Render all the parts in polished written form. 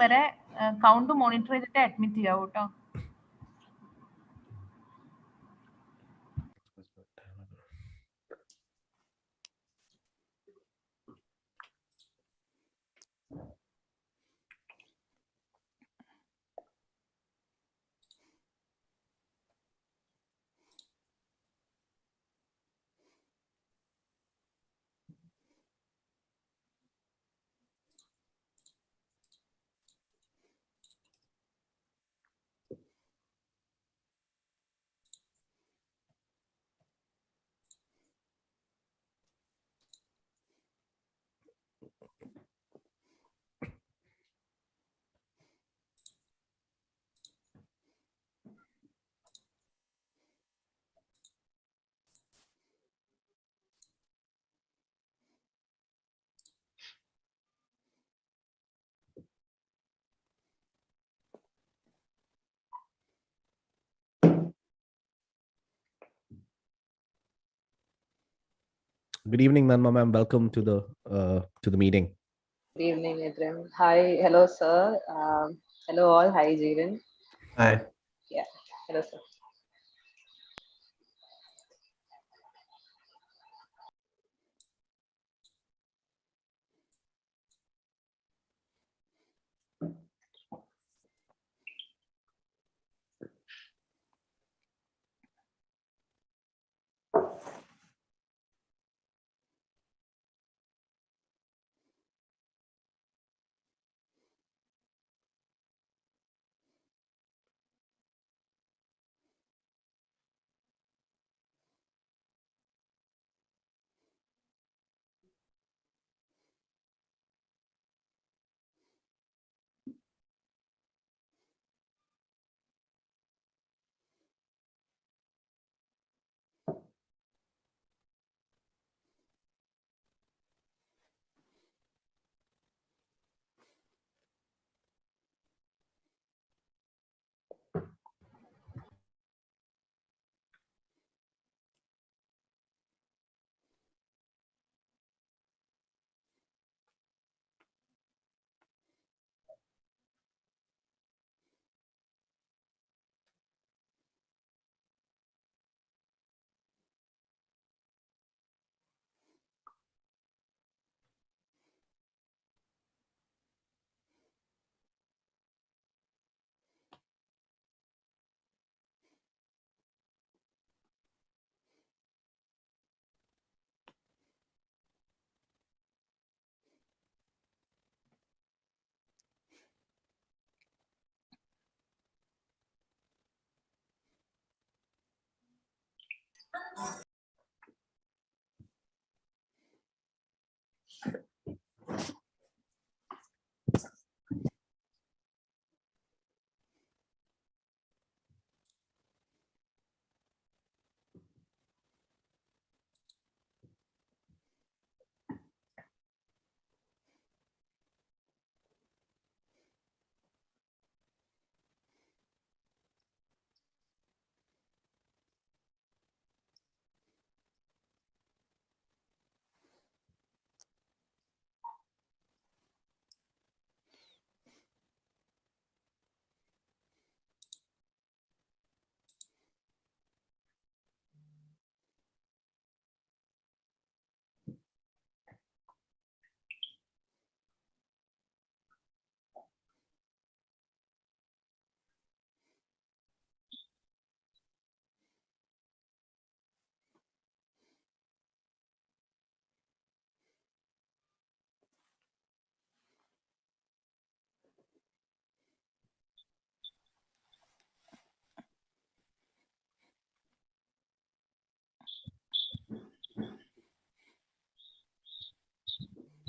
വരെ count monitor ചെയ്തിട്ട് admit ചെയ്യാവൂ കേട്ടോ. Good evening, Nanma ma'am. Welcome to the meeting. Good evening, Idrim. Hi, hello, sir. Hello, all. Hi, Jeevan. Hi. Yeah, hello, sir.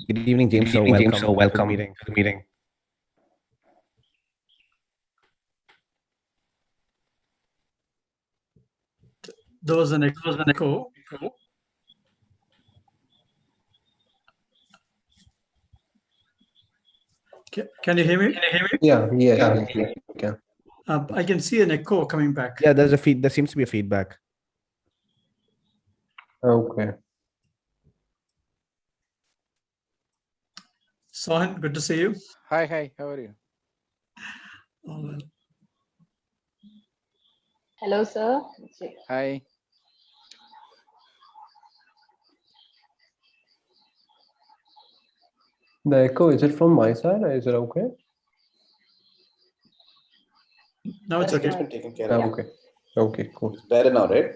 Good evening, James. Good evening, James. Welcome To the meeting. There was an echo. Can you hear me? Yeah. Okay. I can see an echo coming back. Yeah, there seems to be a feedback. Okay. Sohan, good to see you. Hi, how are you? All well. Hello, sir. Hi. The echo, is it from my side or is it okay? Now it's okay. It's been taken care of. Yeah. Okay. Okay, cool. It's better now, right?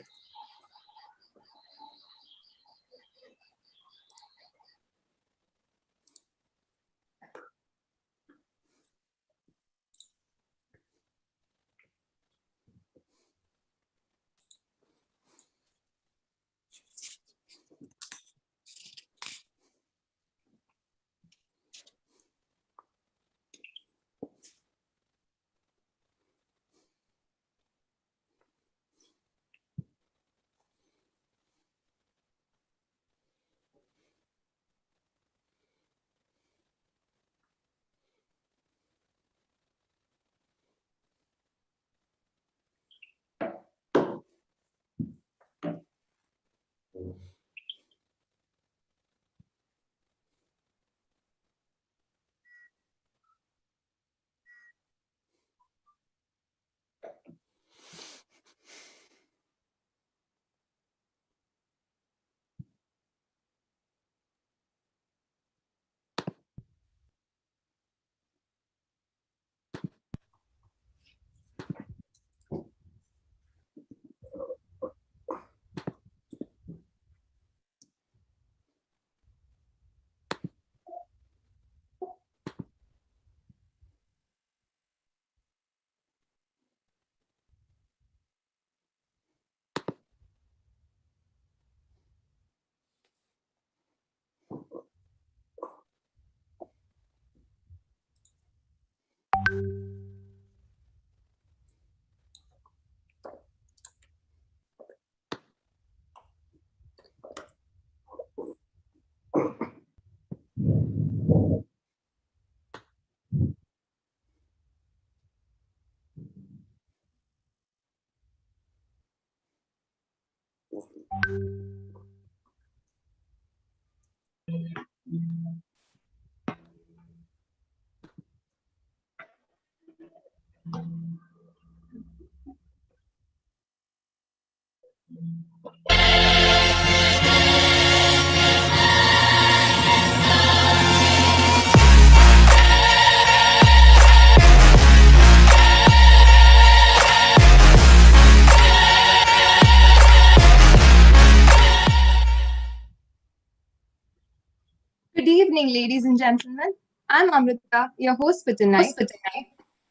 Good evening, ladies and gentlemen. I'm Amrita, your host for tonight,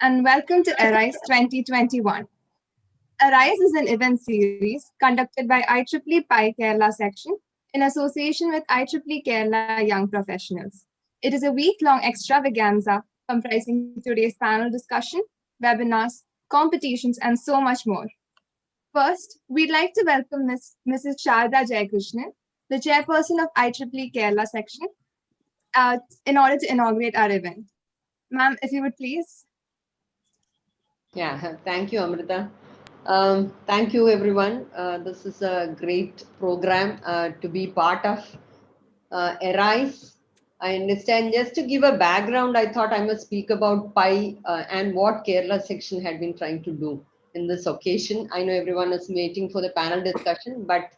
and welcome to Arise 2021. Arise is an event series conducted by IEEE Pi Kerala section in association with IEEE Kerala Young Professionals. It is a week-long extravaganza comprising today's panel discussion, webinars, competitions, and so much more. First, we'd like to welcome Mrs. Sharda Jayakrishnan, the chairperson of IEEE Kerala section, in order to inaugurate our event. Ma'am, if you would please. Yeah, thank you, Amrita. Thank you, everyone. This is a great program to be part of. Arise. I understand. Just to give a background, I thought I must speak about Pi and what Kerala section had been trying to do in this occasion. I know everyone is waiting for the panel discussion, but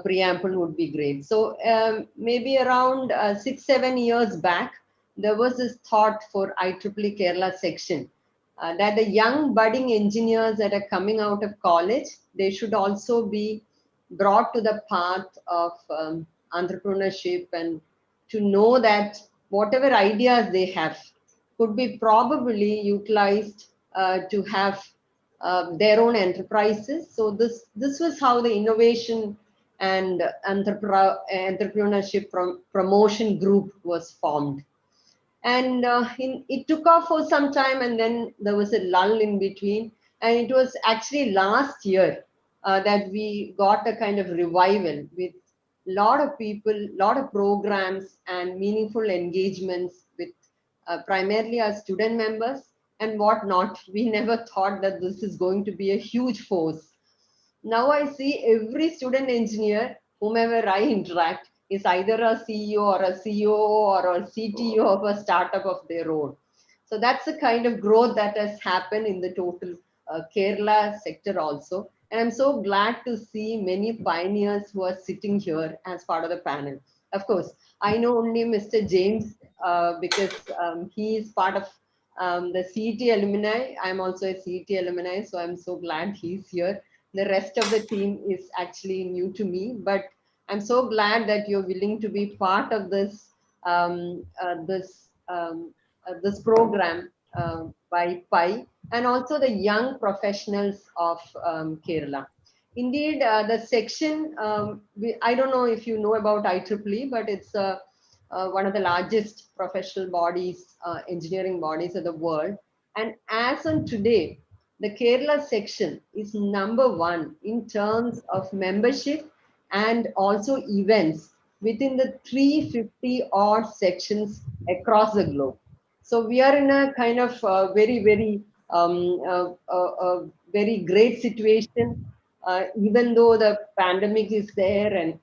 preamble would be great. So maybe around 6-7 years back, there was this thought for IEEE Kerala section that the young budding engineers that are coming out of college, they should also be brought to the path of entrepreneurship, and to know that whatever ideas they have could be probably utilized to have their own enterprises. So this was how the innovation and entrepreneurship promotion group was formed. And it took off for some time, and then there was a lull in between. And it was actually last year that we got a kind of revival with a lot of people, lot of programs and meaningful engagements with primarily our student members and whatnot. We never thought that this is going to be a huge force. Now I see every student engineer, whomever I interact, is either a CEO or a COO or a CTO of a startup of their own. So that's the kind of growth that has happened in the total Kerala sector also. And I'm so glad to see many pioneers who are sitting here as part of the panel. Of course, I know only Mr. James because he is part of the CET alumni. I'm also a CET alumni, so I'm so glad he's here. The rest of the team is actually new to me, but I'm so glad that you're willing to be part of this this program by PI, and also the young professionals of Kerala. Indeed, the section, I don't know if you know about IEEE, but it's one of the largest professional bodies, engineering bodies of the world. And as on today, the Kerala section is #1 in terms of membership and also events within the 350 odd sections across the globe. So we are in a kind of very great situation, even though the pandemic is there, and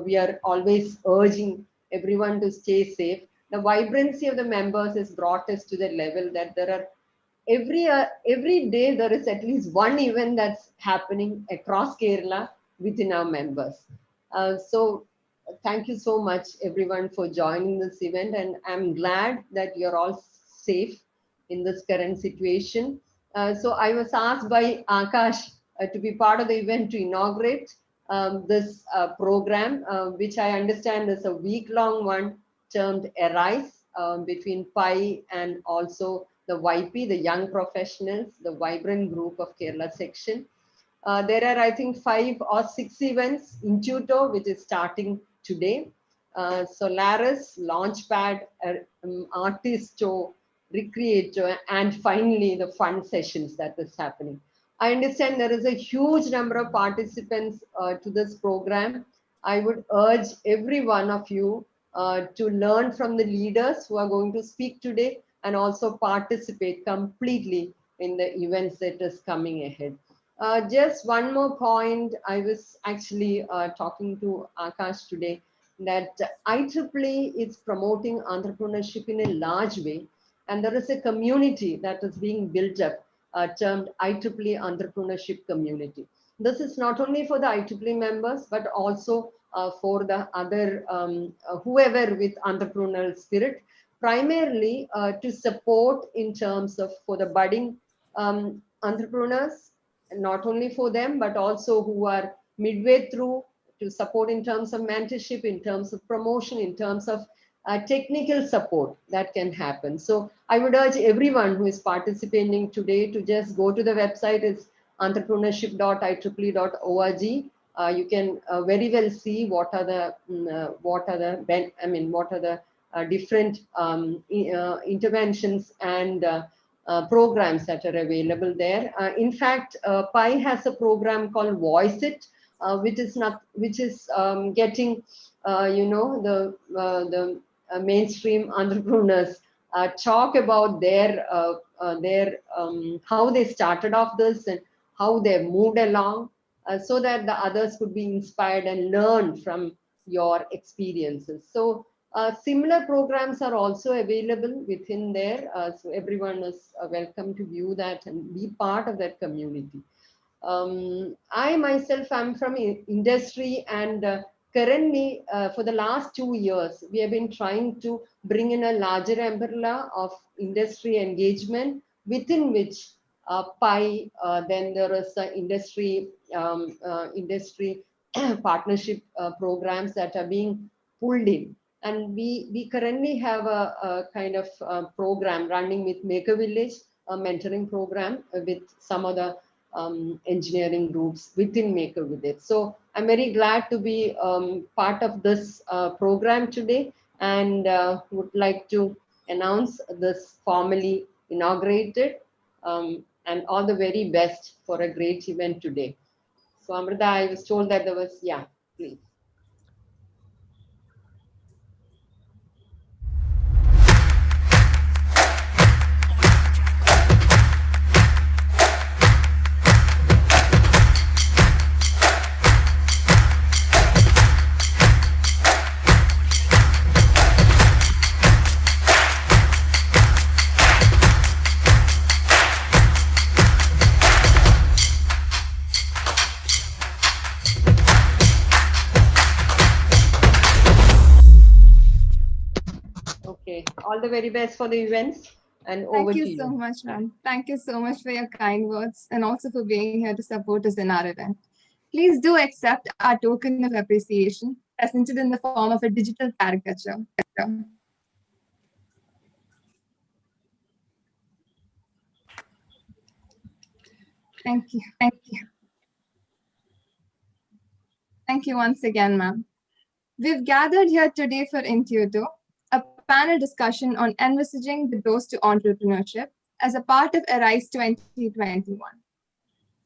we are always urging everyone to stay safe. The vibrancy of the members has brought us to the level that there are every day there is at least one event that's happening across Kerala within our members. So thank you so much everyone for joining this event, and I'm glad that you're all safe in this current situation. So I was asked by Akash to be part of the event to inaugurate this program, which I understand is a week-long one termed Arise, between PI and also the YP, the Young Professionals, the vibrant group of Kerala section. There are, I think, 5 or 6 events. INTUITO, which is starting today. Solaris, Launchpad, Artisto, Recreator, and finally the fun sessions that is happening. I understand there is a huge number of participants to this program. I would urge every one of you to learn from the leaders who are going to speak today and also participate completely in the events that is coming ahead. Just one more point. I was actually talking to Akash today that IEEE is promoting entrepreneurship in a large way, and there is a community that is being built up termed IEEE Entrepreneurship Community. This is not only for the IEEE members, but also for the other whoever with entrepreneurial spirit, primarily to support in terms of for the budding entrepreneurs, not only for them, but also who are midway through, to support in terms of mentorship, in terms of promotion, in terms of technical support that can happen. So I would urge everyone who is participating today to just go to the website. It's entrepreneurship.ieee.org. You can very well see what are the different interventions and programs that are available there. In fact, PI has a program called Voice It, which is getting the mainstream entrepreneurs talk about their how they started off this and how they moved along, so that the others could be inspired and learn from your experiences. So similar programs are also available within there. So everyone is welcome to view that and be part of that community. I myself am from industry, and currently for the last 2 years, we have been trying to bring in a larger umbrella of industry engagement, within which PI, then there is industry partnership programs that are being pulled in. And we currently have a kind of program running with Maker Village, a mentoring program with some other engineering groups within Maker Village. So I'm very glad to be part of this program today, and would like to announce this formally inaugurated, and all the very best for a great event today. So Amrita, I was told that there was, yeah, please. all the very best for the events. And over Thank to you so you. much, ma'am. Thank you so much for your kind words and also for being here to support us in our event. Please do accept our token of appreciation presented in the form of a digital caricature. Thank you. Thank you. Thank you once again, ma'am. We've gathered here today for INTUITO, a panel discussion on envisaging the doors to entrepreneurship as a part of Arise 2021.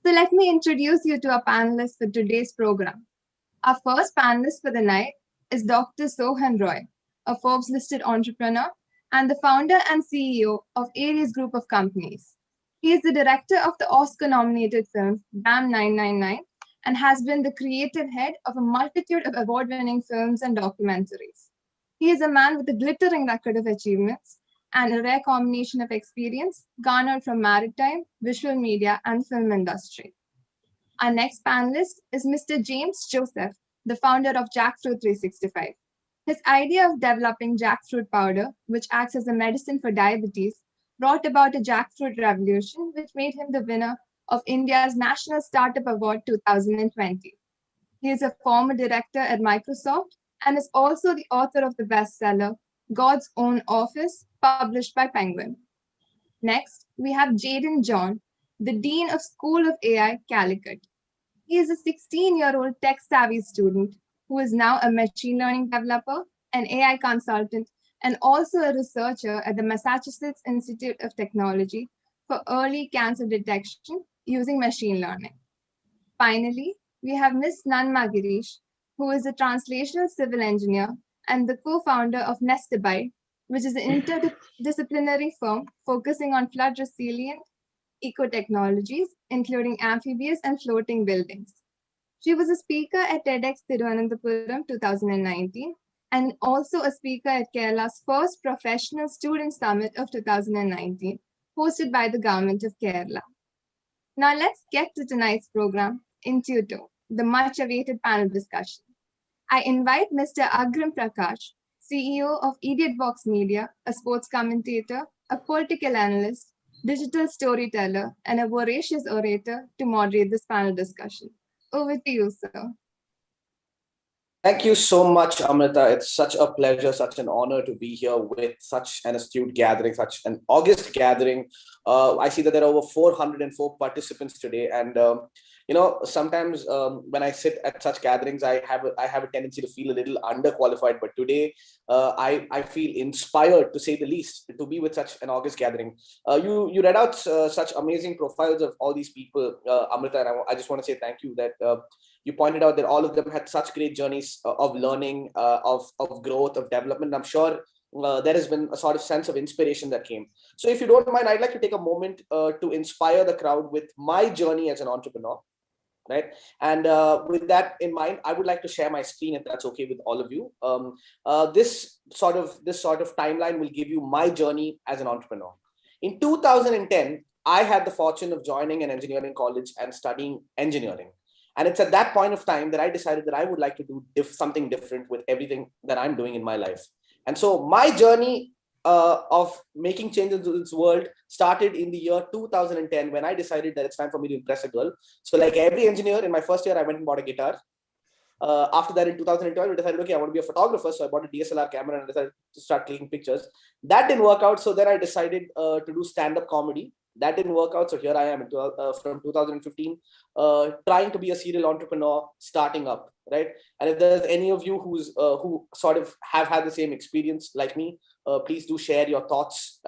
So let me introduce you to our panelists for today's program. Our first panelist for the night is Dr. Sohan Roy, a Forbes-listed entrepreneur and the founder and CEO of Aries Group of Companies. He is the director of the Oscar-nominated film BAM 999 and has been the creative head of a multitude of award-winning films and documentaries. He is a man with a glittering record of achievements and a rare combination of experience garnered from maritime, visual media, and film industry. Our next panelist is Mr. James Joseph, the founder of Jackfruit 365. His idea of developing jackfruit powder, which acts as a medicine for diabetes, brought about a jackfruit revolution, which made him the winner of India's National Startup Award 2020. He is a former director at Microsoft and is also the author of the bestseller God's Own Office, published by Penguin. Next, we have Jaden John, the Dean of School of AI, Calicut. He is a 16-year-old tech-savvy student who is now a machine learning developer, an AI consultant, and also a researcher at the Massachusetts Institute of Technology for early cancer detection using machine learning. Finally, we have Ms. Nanma Girish, who is a translational civil engineer and the co-founder of Nestaby, which is an interdisciplinary firm focusing on flood resilient eco-technologies, including amphibious and floating buildings. She was a speaker at TEDx Thiruvananthapuram 2019 and also a speaker at Kerala's first professional student summit of 2019, hosted by the government of Kerala. Now let's get to tonight's program, INTUITO, the much-awaited panel discussion. I invite Mr. Agrim Prakash, CEO of Idiotbox Media, a sports commentator, a political analyst, digital storyteller, and a voracious orator to moderate this panel discussion. Over to you, sir. Thank you so much, Amrita. It's such a pleasure, such an honor to be here with such an astute gathering, such an august gathering. I see that there are over 404 participants today. And, sometimes when I sit at such gatherings, I have a tendency to feel a little underqualified. But today, I feel inspired, to say the least, to be with such an august gathering. You read out such amazing profiles of all these people, Amrita, and I just want to say thank you that you pointed out that all of them had such great journeys of learning, of growth, of development. I'm sure there has been a sort of sense of inspiration that came. So if you don't mind, I'd like to take a moment to inspire the crowd with my journey as an entrepreneur, right? And with that in mind, I would like to share my screen, if that's okay with all of you. This sort of timeline will give you my journey as an entrepreneur. In 2010, I had the fortune of joining an engineering college and studying engineering. And it's at that point of time that I decided that I would like to do something different with everything that I'm doing in my life. And so my journey of making changes to this world started in the year 2010, when I decided that it's time for me to impress a girl. So like every engineer, in my first year, I went and bought a guitar. After that, in 2012, I decided, okay, I want to be a photographer. So I bought a DSLR camera and decided to start taking pictures. That didn't work out. So then I decided to do stand-up comedy. That didn't work out. So here I am from 2015, trying to be a serial entrepreneur, starting up, right? And if there's any of you who sort of have had the same experience like me, please do share your thoughts,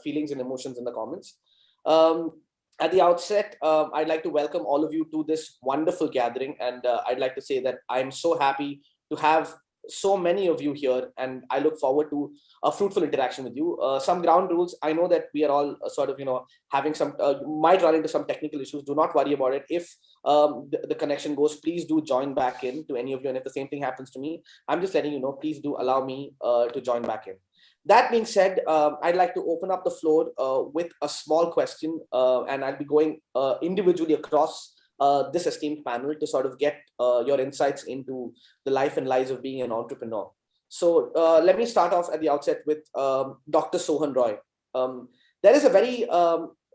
feelings, and emotions in the comments. At the outset, I'd like to welcome all of you to this wonderful gathering. And I'd like to say that I'm so happy to have so many of you here, and I look forward to a fruitful interaction with you. Some ground rules. I know that we are all sort of, having some, might run into some technical issues. Do not worry about it. If the connection goes, please do join back in to any of you. And if the same thing happens to me, I'm just letting you know, please do allow me to join back in. That being said, I'd like to open up the floor with a small question, and I'll be going individually across this esteemed panel to sort of get your insights into the life and lives of being an entrepreneur. So let me start off at the outset with Dr. Sohan Roy. There is a very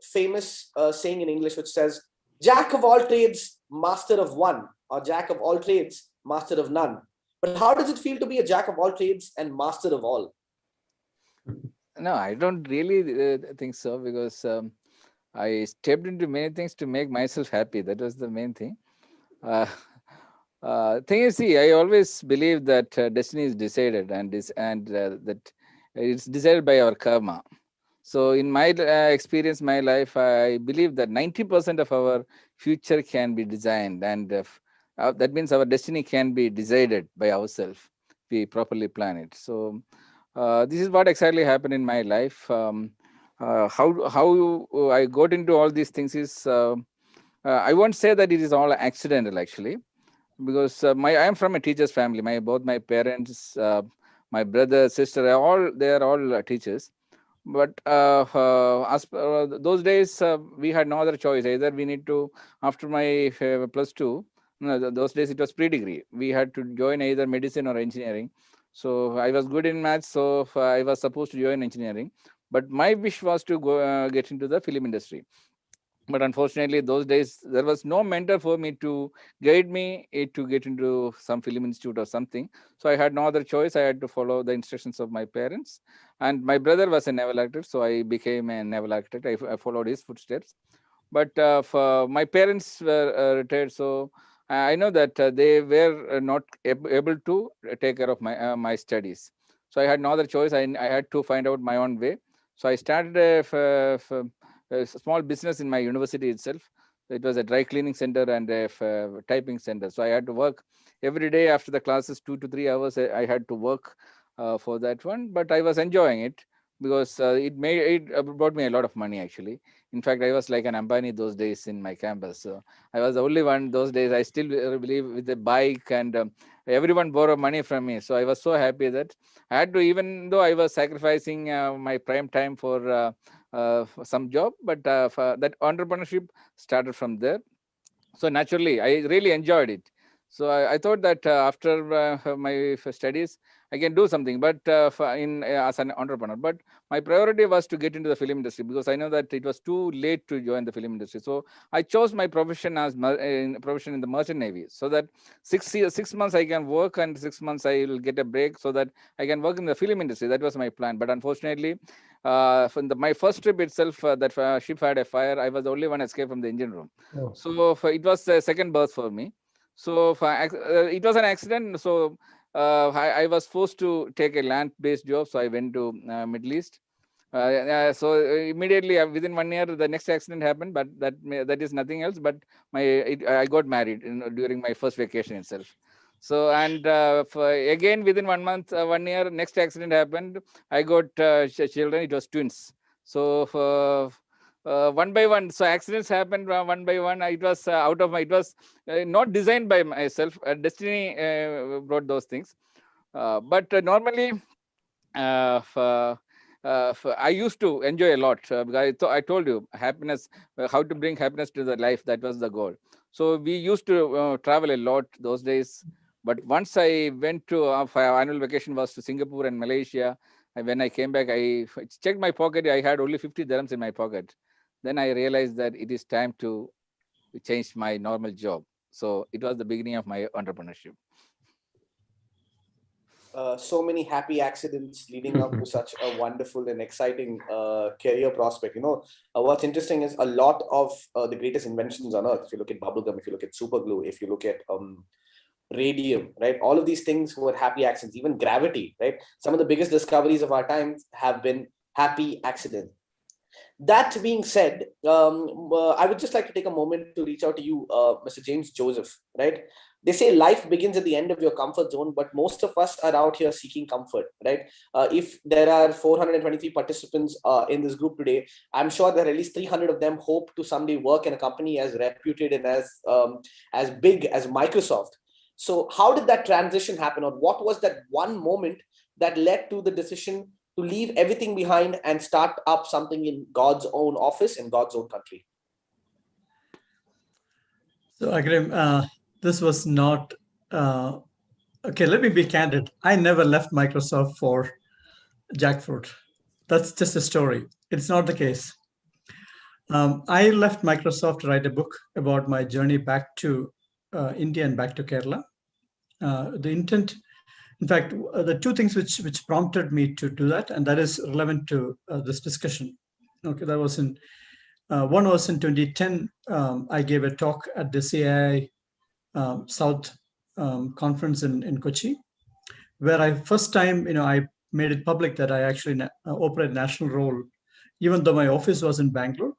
famous saying in English which says, "Jack of all trades, master of one," or "Jack of all trades, master of none." But how does it feel to be a jack of all trades and master of all? No, I don't really think so, because I stepped into many things to make myself happy. That was the main thing. Thing is, see, I always believe that destiny is decided, and that it's decided by our karma. So in my experience, my life, I believe that 90% of our future can be designed, and that means our destiny can be decided by ourselves. We properly plan it. So this is what exactly happened in my life. How I got into all these things is, I won't say that it is all accidental, actually, because I am from a teacher's family. Both my parents, my brother, sister, they are all teachers. But those days, we had no other choice. Either we need to, after my +2, no, those days it was pre-degree. We had to join either medicine or engineering. So I was good in maths, so I was supposed to join engineering. But my wish was to go get into the film industry. But unfortunately, those days, there was no mentor for me to guide me to get into some film institute or something. So I had no other choice. I had to follow the instructions of my parents. And my brother was a naval architect, so I became a naval architect. I followed his footsteps. But my parents were retired, so I know that they were not able to take care of my studies. So I had no other choice. I had to find out my own way. So I started a small business in my university itself. It was a dry cleaning center and a typing center. So I had to work every day after the classes, 2 to 3 hours. I had to work for that one, but I was enjoying it, because it brought me a lot of money, actually. In fact, I was like an Ambani those days in my campus. So I was the only one those days. I still believe with a bike, and everyone borrowed money from me. So I was so happy that I had to, even though I was sacrificing my prime time for some job, but that entrepreneurship started from there. So naturally, I really enjoyed it. So I thought that after my studies, I can do something, but as an entrepreneur. But my priority was to get into the film industry, because I know that it was too late to join the film industry. So I chose my profession as profession in the merchant navy, so that 6 months I can work, and 6 months I will get a break, so that I can work in the film industry. That was my plan. But unfortunately, from my first trip itself, that ship had a fire. I was the only one escaped from the engine room. Oh. So it was a second birth for me. So it was an accident. So I was forced to take a land-based job. So I went to Middle East. So immediately within 1 year, the next accident happened. But that is nothing else. But I got married during my first vacation itself. So, and again within 1 month, 1 year, next accident happened. I got children. It was twins. So one by one, so accidents happened one by one. It was it was not designed by myself. Destiny brought those things. But normally, I used to enjoy a lot, because I told you, happiness, how to bring happiness to the life. That was the goal. So we used to travel a lot those days. But once I went to our annual vacation was to Singapore and Malaysia. And when I came back, I checked my pocket. I had only 50 dirhams in my pocket. Then I realized that it is time to change my normal job. So it was the beginning of my entrepreneurship. So many happy accidents leading up to such a wonderful and exciting career prospect. What's interesting is a lot of the greatest inventions on earth. If you look at bubblegum, if you look at super glue, if you look at radium, right? All of these things were happy accidents. Even gravity, right? Some of the biggest discoveries of our time have been happy accidents. That being said, I would just like to take a moment to reach out to you, Mr. James Joseph, right? They say life begins at the end of your comfort zone, but most of us are out here seeking comfort, right? If there are 423 participants in this group today, I'm sure that at least 300 of them hope to someday work in a company as reputed and as big as Microsoft. So how did that transition happen? Or what was that one moment that led to the decision to leave everything behind and start up something in God's own office, in God's own country? So, Agrim, this was not Okay, let me be candid. I never left Microsoft for jackfruit. That's just a story. It's not the case. I left Microsoft to write a book about my journey back to India and back to Kerala. The intent, in fact, the two things which prompted me to do that, and that is relevant to this discussion. Okay, that was in one was in 2010. I gave a talk at the CII South conference in Kochi, where I first time I made it public that I actually operate national role, even though my office was in Bangalore.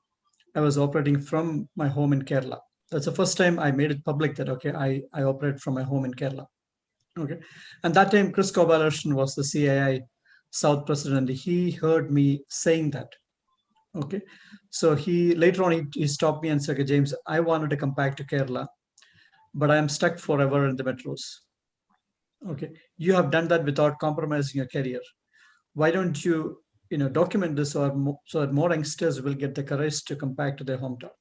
I was operating from my home in Kerala. That's the first time I made it public that, okay, I operate from my home in Kerala. Okay. And that time, Chris Kobalarson was the CII South president. He heard me saying that. Okay. So later on, he stopped me and said, okay, James, I wanted to come back to Kerala, but I'm stuck forever in the metros. Okay. You have done that without compromising your career. Why don't you document this so that more youngsters will get the courage to come back to their hometown.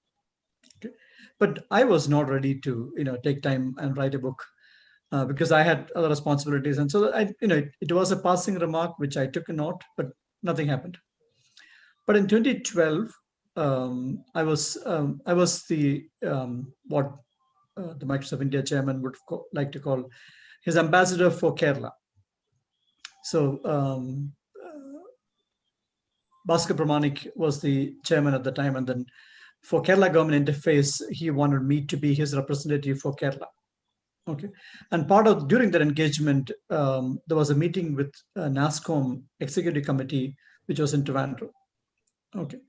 Okay. But I was not ready to take time and write a book because I had other responsibilities, and so it was a passing remark which I took a note, but nothing happened. But in 2012, I was the what the Microsoft India chairman would like to call his ambassador for Kerala. So Bhaskar Pramanik was the chairman at the time, and then for Kerala government interface, he wanted me to be his representative for Kerala. Okay, and during that engagement, there was a meeting with NASCOM executive committee, which was in Trivandrum. Okay,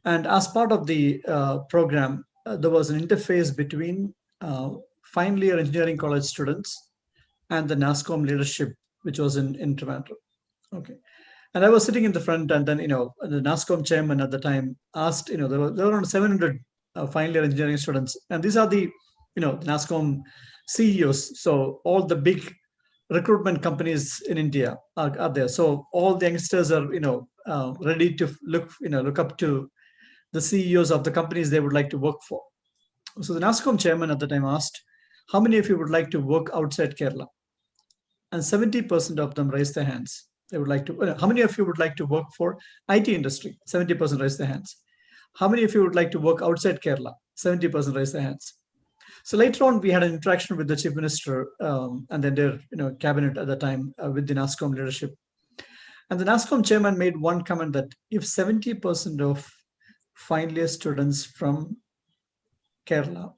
and as part of the program, there was an interface between final year engineering college students and the NASCOM leadership, which was in Trivandrum. Okay. And I was sitting in the front, and then, the NASCOM chairman at the time asked, there were around 700 final year engineering students. And these are the, NASCOM CEOs. So all the big recruitment companies in India are there. So all the youngsters are, ready to look up to the CEOs of the companies they would like to work for. So the NASCOM chairman at the time asked, how many of you would like to work outside Kerala? And 70% of them raised their hands. They would like to. How many of you would like to work for IT industry? 70% raised their hands. How many of you would like to work outside Kerala? 70% raised their hands. So later on, we had an interaction with the chief minister and then their cabinet at the time with the NASCOM leadership. And the NASCOM chairman made one comment that if 70% of final year students from Kerala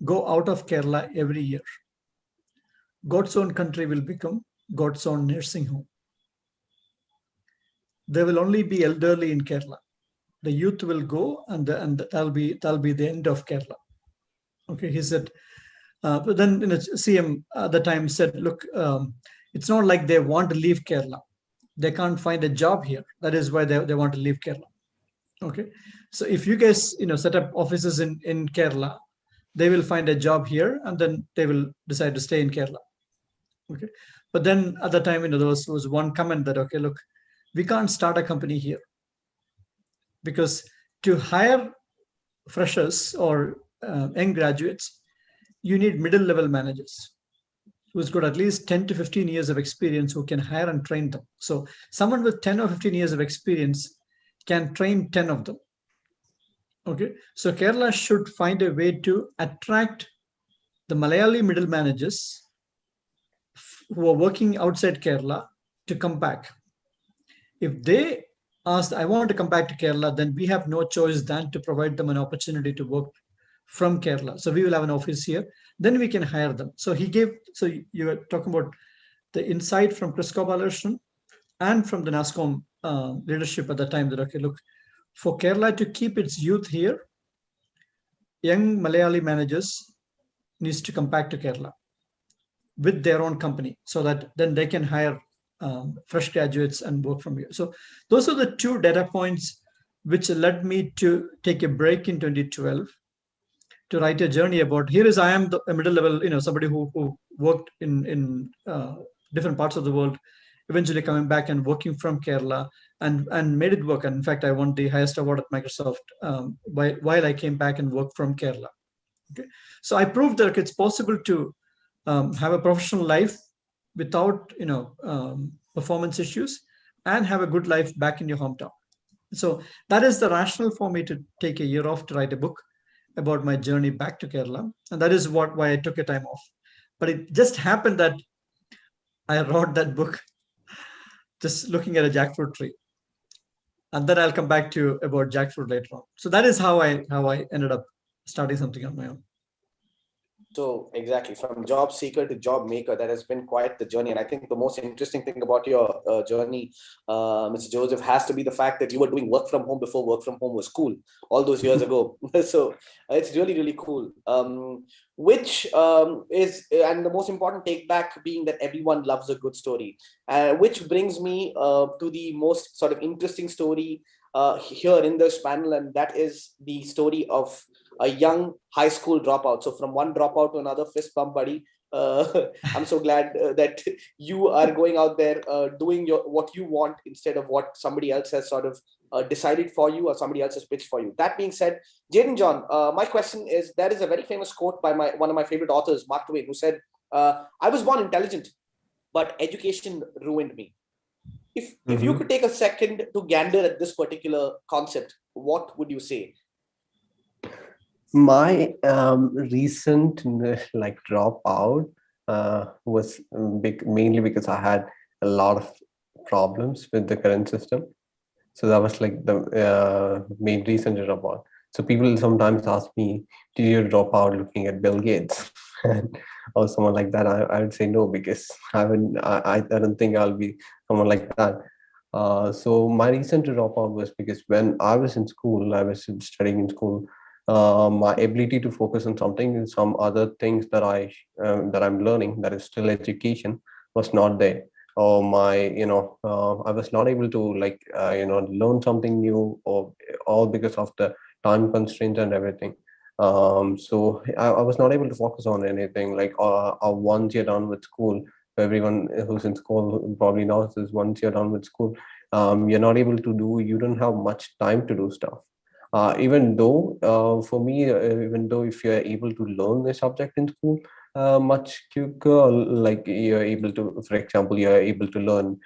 go out of Kerala every year, God's own country will become God's own nursing home. There will only be elderly in Kerala. The youth will go, and that'll be the end of Kerala. Okay, he said. But then CM at the time said, look, it's not like they want to leave Kerala. They can't find a job here. That is why they want to leave Kerala. Okay, so if you guys set up offices in Kerala, they will find a job here, and then they will decide to stay in Kerala. Okay, but then at the time, there was one comment that, okay, look, we can't start a company here because to hire freshers or young graduates, you need middle-level managers who's got at least 10 to 15 years of experience who can hire and train them. So someone with 10 or 15 years of experience can train 10 of them. Okay, so Kerala should find a way to attract the Malayali middle managers who are working outside Kerala to come back. If they ask, I want to come back to Kerala, then we have no choice than to provide them an opportunity to work from Kerala. So we will have an office here, then we can hire them. So so you were talking about the insight from Chris Kobalarson and from the NASCOM leadership at the time that, okay, look, for Kerala to keep its youth here, young Malayali managers needs to come back to Kerala with their own company so that then they can hire fresh graduates and work from here. So those are the two data points which led me to take a break in 2012 to write a journey about, here is I am a middle level, somebody who worked in different parts of the world, eventually coming back and working from Kerala and made it work. And in fact, I won the highest award at Microsoft while I came back and worked from Kerala. Okay, so I proved that it's possible to have a professional life without performance issues, and have a good life back in your hometown. So that is the rationale for me to take a year off to write a book about my journey back to Kerala, and that is why I took a time off. But it just happened that I wrote that book just looking at a jackfruit tree, and then I'll come back to you about jackfruit later on. So that is how I ended up starting something on my own. So exactly, from job seeker to job maker, that has been quite the journey. And I think the most interesting thing about your journey, Mr. Joseph, has to be the fact that you were doing work from home before work from home was cool all those years ago. So it's really, really cool. Which is, and the most important take back being that everyone loves a good story, which brings me to the most sort of interesting story here in this panel, and that is the story of a young high school dropout. So from one dropout to another, fist bump, buddy. I'm so glad that you are going out there doing what you want instead of what somebody else has sort of decided for you or somebody else has pitched for you. That being said, Jaden John, my question is, there is a very famous quote by one of my favorite authors, Mark Twain, who said, I was born intelligent, but education ruined me. If you could take a second to gander at this particular concept, what would you say? My recent dropout was mainly because I had a lot of problems with the current system. So that was like the main reason to drop out. So people sometimes ask me, "Did you drop out looking at Bill Gates or someone like that?" I would say no, because I don't think I'll be someone like that. So my reason to drop out was because when I was in school, I was studying in school. My ability to focus on something and some other things that I'm learning, that is still education, was not there. Or I was not able to learn something new, or all because of the time constraints and everything. So I was not able to focus on anything. Like once you're done with school, everyone who's in school probably knows this. Once you're done with school, you're not able to you don't have much time to do stuff. Even though for me, even though if you're able to learn a subject in school much quicker, like you're able to, for example, you're able to learn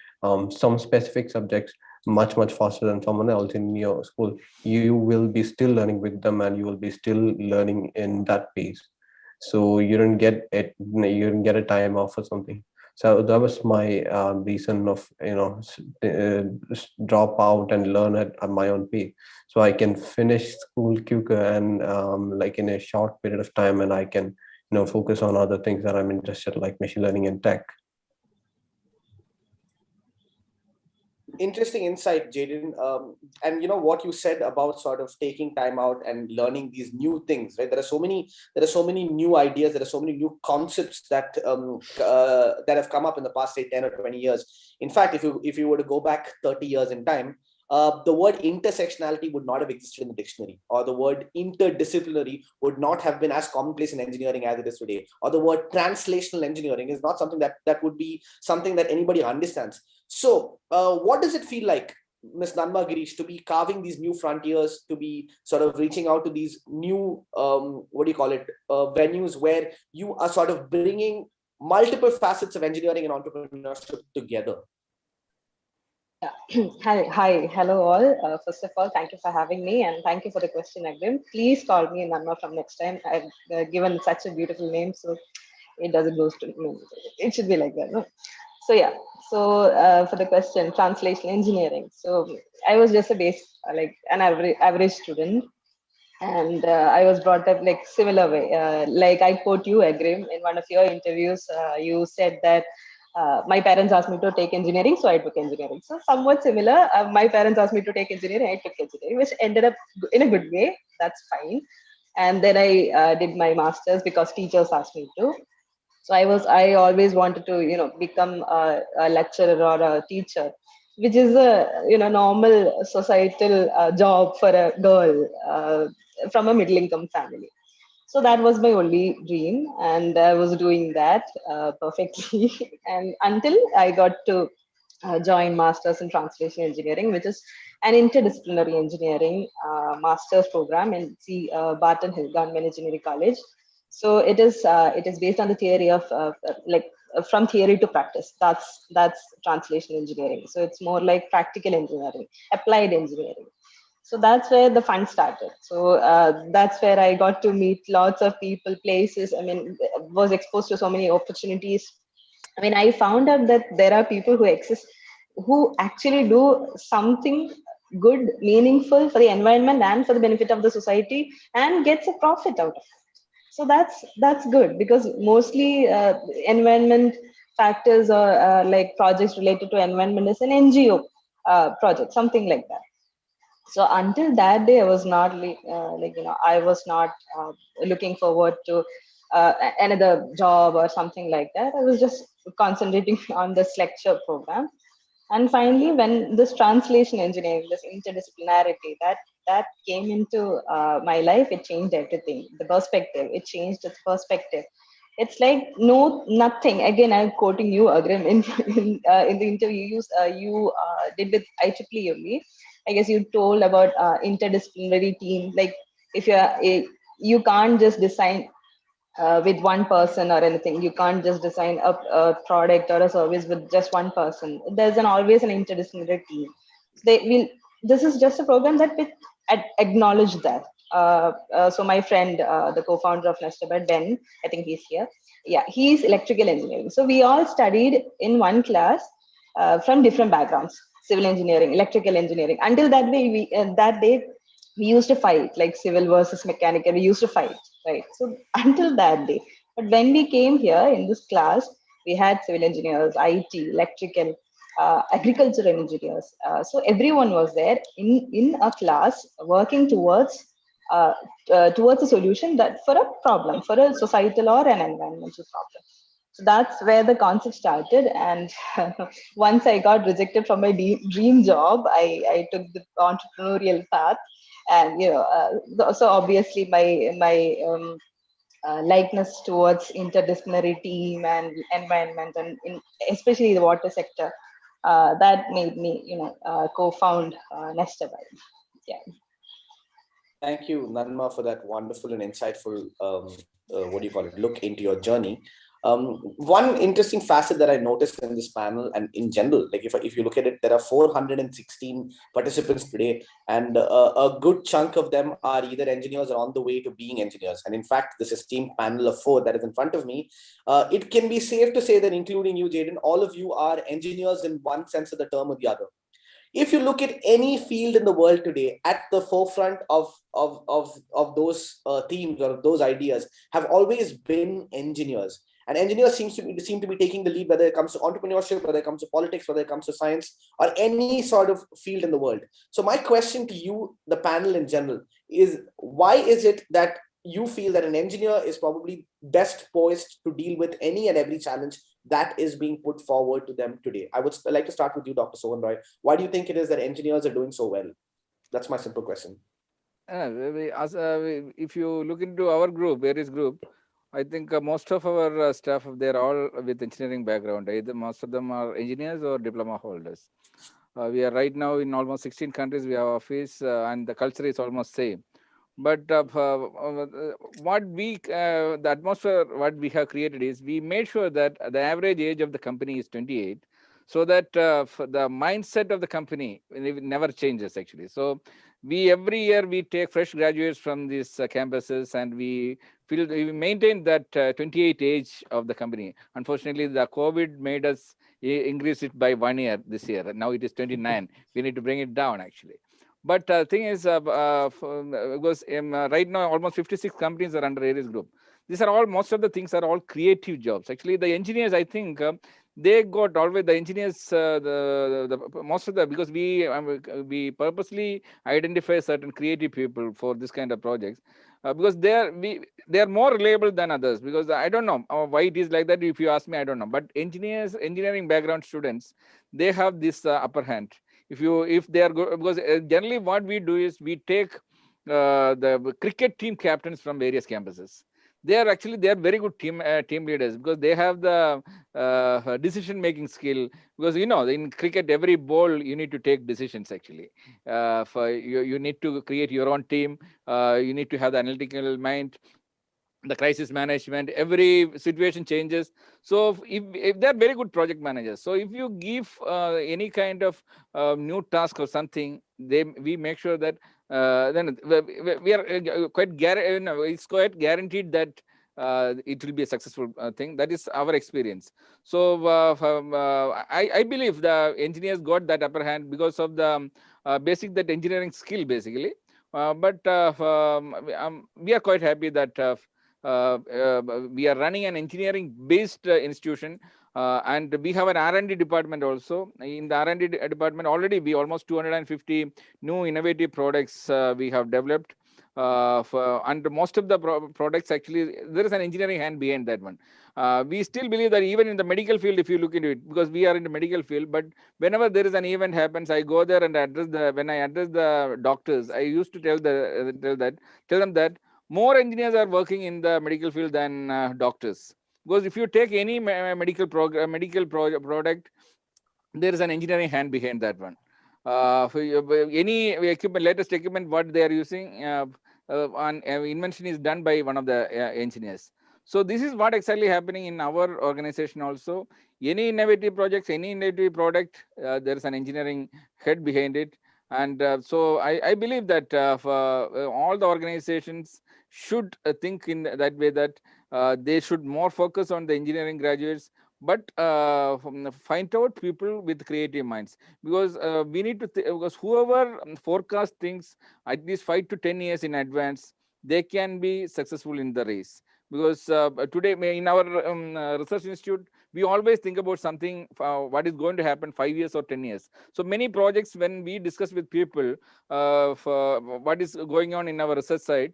some specific subjects much faster than someone else in your school, you will be still learning with them, and you will be still learning in that pace. So you don't get a time off or something. So that was my reason of drop out and learn at my own pace, so I can finish school quicker and like in a short period of time, and I can focus on other things that I'm interested, like machine learning and tech. Interesting insight, Jaden. And what you said about sort of taking time out and learning these new things, right? There are so many new ideas, there are so many new concepts that that have come up in the past, say, 10 or 20 years. In fact, if you were to go back 30 years in time, the word intersectionality would not have existed in the dictionary, or the word interdisciplinary would not have been as commonplace in engineering as it is today, or the word translational engineering is not something that would be something that anybody understands. So what does it feel like, Ms. Nanma Girish, to be carving these new frontiers, to be sort of reaching out to these new, venues where you are sort of bringing multiple facets of engineering and entrepreneurship together? Hi, hello all. First of all, thank you for having me, and thank you for the question, Agrim. Please call me Nanma from next time. I've given such a beautiful name, so it doesn't go to me. It should be like that, no? So yeah. So for the question, translation engineering. So I was just like an average student, and I was brought up like similar way. Like I quote you, Agrim, in one of your interviews, you said that. My parents asked me to take engineering, so I took engineering. So somewhat similar. My parents asked me to take engineering, I took engineering, which ended up in a good way. That's fine. And then I did my master's because teachers asked me to. So I always wanted to, become a lecturer or a teacher, which is a, normal societal job for a girl from a middle income family. So that was my only dream, and I was doing that perfectly. And until I got to join Masters in Translation Engineering, which is an interdisciplinary engineering master's program in Barton Hill Government Engineering College. So it is based on the theory of like from theory to practice. That's translation engineering. So it's more like practical engineering, applied engineering. So that's where the fun started. So that's where I got to meet lots of people, places. I mean, was exposed to so many opportunities. I mean, I found out that there are people who exist who actually do something good, meaningful for the environment and for the benefit of the society, and gets a profit out of it. So that's good, because mostly environment factors or like projects related to environment is an NGO project, something like that. So until that day, I was not I was not looking forward to another job or something like that. I was just concentrating on this lecture program. And finally, when this translation engineering, this interdisciplinarity, that came into my life, it changed everything. The perspective, it changed its perspective. It's like nothing. Again, I'm quoting you, Agrim, in the interview you did with IEEE only. I guess you told about interdisciplinary team. Like if you can't just design with one person or anything. You can't just design a product or a service with just one person. There's always an interdisciplinary team. They will. This is just a program that will acknowledge that. So my friend, the co-founder of Nestabed, Ben, I think he's here. Yeah, he's electrical engineering. So we all studied in one class from different backgrounds: civil engineering, electrical engineering. Until that day, we used to fight, like civil versus mechanical. We used to fight, right? So until that day, but when we came here in this class, we had civil engineers, IT, electrical, agricultural engineers. So everyone was there in a class working towards a solution that for a problem, for a societal or an environmental problem. So that's where the concept started. And once I got rejected from my dream job, I took the entrepreneurial path. And so obviously my likeness towards interdisciplinary team and environment, and especially the water sector, that made me co-found Nestabed. Yeah. Thank you, Nanma, for that wonderful and insightful, look into your journey. One interesting facet that I noticed in this panel and in general, like if you look at it, there are 416 participants today, and a good chunk of them are either engineers or on the way to being engineers. And in fact, this esteemed panel of 4 that is in front of me, it can be safe to say that, including you, Jaden, all of you are engineers in one sense of the term or the other. If you look at any field in the world today, at the forefront of those themes or those ideas have always been engineers. And engineers seem to be taking the lead, whether it comes to entrepreneurship, whether it comes to politics, whether it comes to science, or any sort of field in the world. So my question to you, the panel in general, is why is it that you feel that an engineer is probably best poised to deal with any and every challenge that is being put forward to them today? I would like to start with you, Dr. Sohan Roy. Why do you think it is that engineers are doing so well? That's my simple question. If you look into our group, various group, I think most of our staff, they're all with engineering background. Either most of them are engineers or diploma holders. We are right now in almost 16 countries. We have office and the culture is almost same. But the atmosphere what we have created is we made sure that the average age of the company is 28, so that the mindset of the company never changes actually. So every year we take fresh graduates from these campuses, and we maintain that 28 age of the company. Unfortunately, the COVID made us increase it by 1 year this year. Now it is 29. We need to bring it down actually. But the thing is, because right now almost 56 companies are under Aries Group. These are all, most of the things are all creative jobs. Actually, the engineers, I think, they got always the engineers, most of the, because we purposely identify certain creative people for this kind of projects, because they are more reliable than others. Because I don't know why it is like that. If you ask me, I don't know. But engineering background students, they have this upper hand. If they are good, because generally what we do is we take the cricket team captains from various campuses. They are very good team leaders, because they have the decision making skill. Because in cricket, every ball you need to take decisions actually. You need to create your own team. You need to have the analytical mind. the crisis management, every situation changes. So if they're very good project managers, so if you give any kind of new task or something, we make sure that then we are it's quite guaranteed that it will be a successful thing. That is our experience. So I believe the engineers got that upper hand because of the basic that engineering skill basically. But we are quite happy that we are running an engineering-based institution, and we have an R&D department also. In the R&D department, already we almost 250 new innovative products we have developed. And most of the products actually, there is an engineering hand behind that one. We still believe that even in the medical field, if you look into it, because we are in the medical field, but whenever there is an event happens, I go there and when I address the doctors, I used to tell them that more engineers are working in the medical field than doctors. Because if you take any medical product, there is an engineering hand behind that one. For any equipment, latest equipment, what they are using, invention is done by one of the engineers. So this is what exactly happening in our organization also. Any innovative projects, any innovative product, there is an engineering head behind it. And so I believe that all the organizations should think in that way, that they should more focus on the engineering graduates, but find out people with creative minds, because we need to because whoever forecast things at least 5 to 10 years in advance, they can be successful in the race. Because today in our research institute, we always think about something, what is going to happen 5 years or 10 years. So many projects, when we discuss with people for what is going on in our research side,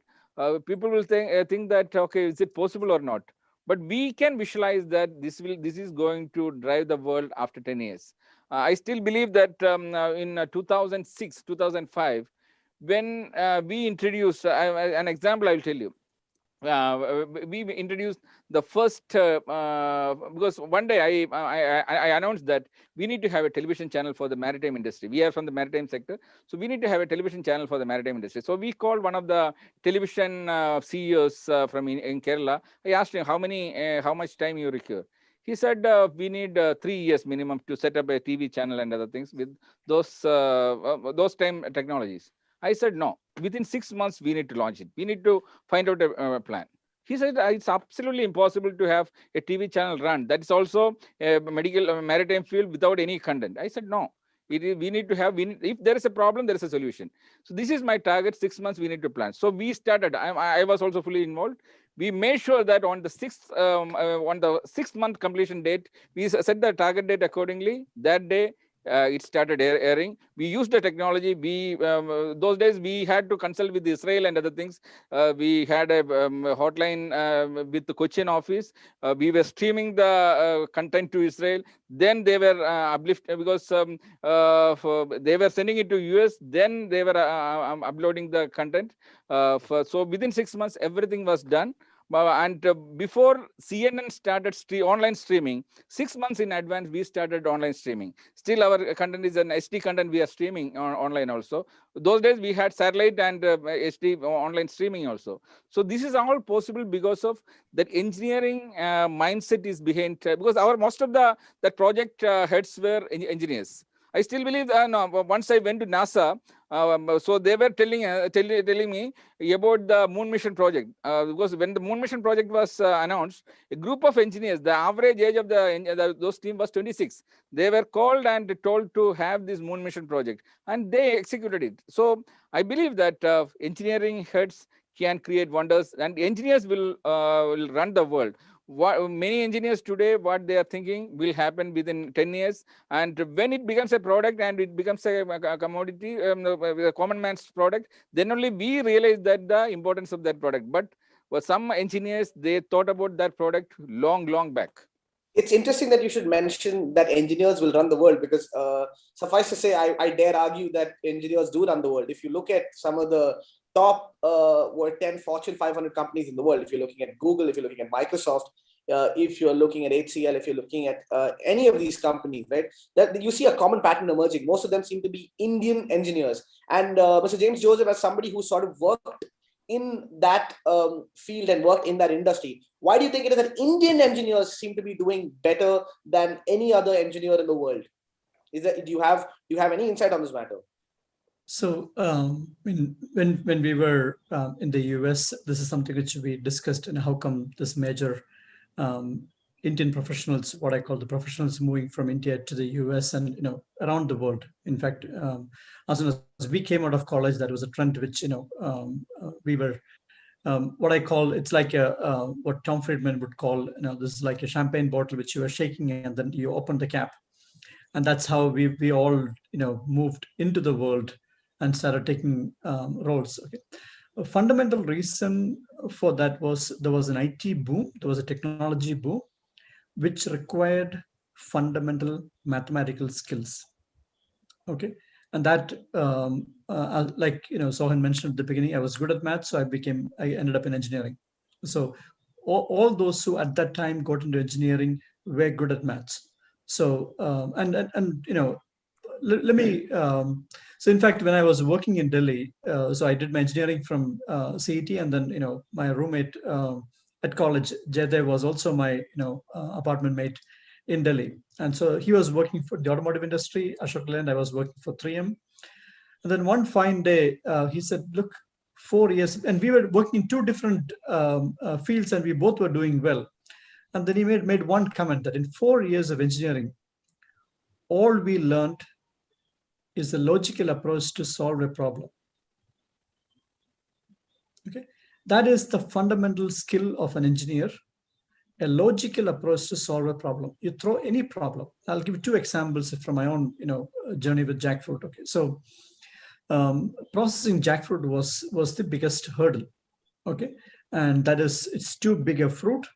people will think that, okay, is it possible or not? But we can visualize that this is going to drive the world after 10 years. I still believe that in 2006, 2005, when we introduced an example, I will tell you. We introduced the first because one day I announced that we need to have a television channel for the maritime industry. We are from the maritime sector, so we need to have a television channel for the maritime industry. So we called one of the television CEOs from in Kerala. I asked him how much time you require. He said we need 3 years minimum to set up a TV channel and other things with those time technologies. I said, no, within 6 months, we need to launch it. We need to find out a plan. He said, it's absolutely impossible to have a TV channel run. That is also a maritime field without any content. I said, no, we need to have, if there is a problem, there is a solution. So this is my target, 6 months, we need to plan. So we started, I was also fully involved. We made sure that on the 6th month completion date, we set the target date accordingly. That day, it started airing. We used the technology. Those days we had to consult with Israel and other things. We had a hotline with the Cochin office. We were streaming the content to Israel. Then they were uplifted because they were sending it to US. Then they were uploading the content. So within 6 months, everything was done. And before CNN started online streaming, 6 months in advance, we started online streaming. Still, our content is an SD content we are streaming online also. Those days, we had satellite and SD online streaming also. So this is all possible because of that engineering mindset is behind, because most of the project heads were engineers. I still believe no, once I went to NASA, so they were telling me about the moon mission project, because when the moon mission project was announced, a group of engineers, the average age of those team was 26. They were called and told to have this moon mission project, and they executed it. So I believe that engineering heads can create wonders, and engineers will run the world. Many engineers today, what they are thinking will happen within 10 years. And when it becomes a product and it becomes a commodity, a common man's product, then only we realize that the importance of that product. But for some engineers, they thought about that product long back. It's interesting that you should mention that engineers will run the world, because suffice to say, I dare argue that engineers do run the world. If you look at some of the top 10 Fortune 500 companies in the world, if you're looking at Google, if you're looking at Microsoft, if you're looking at HCL, if you're looking at any of these companies, right, that you see a common pattern emerging. Most of them seem to be Indian engineers. And Mr. James Joseph, as somebody who sort of worked in that field and worked in that industry, why do you think it is that Indian engineers seem to be doing better than any other engineer in the world? Is that, do you have any insight on this matter? So when we were in the US, this is something which we discussed, and how come this major Indian professionals, what I call the professionals, moving from India to the US and around the world. In fact, as soon as we came out of college, that was a trend which we were what I call, it's like a what Tom Friedman would call, this is like a champagne bottle which you are shaking and then you open the cap, and that's how we all moved into the world and started taking roles. Okay. A fundamental reason for that was there was an IT boom, there was a technology boom, which required fundamental mathematical skills. Okay, and that, like Sohan mentioned at the beginning, I was good at math, so I ended up in engineering. So all those who at that time got into engineering were good at maths. So let me. So in fact, when I was working in Delhi, so I did my engineering from CET, and then my roommate at college, Jaydev, was also my apartment mate in Delhi, and so he was working for the automotive industry, Ashok Leyland. I was working for 3M, and then one fine day he said, "Look, 4 years," and we were working in two different fields, and we both were doing well. And then he made one comment that in 4 years of engineering, all we learned is the logical approach to solve a problem. Okay, that is the fundamental skill of an engineer, a logical approach to solve a problem. You throw any problem. I'll give you two examples from my own journey with jackfruit. Okay, so processing jackfruit was the biggest hurdle. Okay, and that is, it's too big a fruit.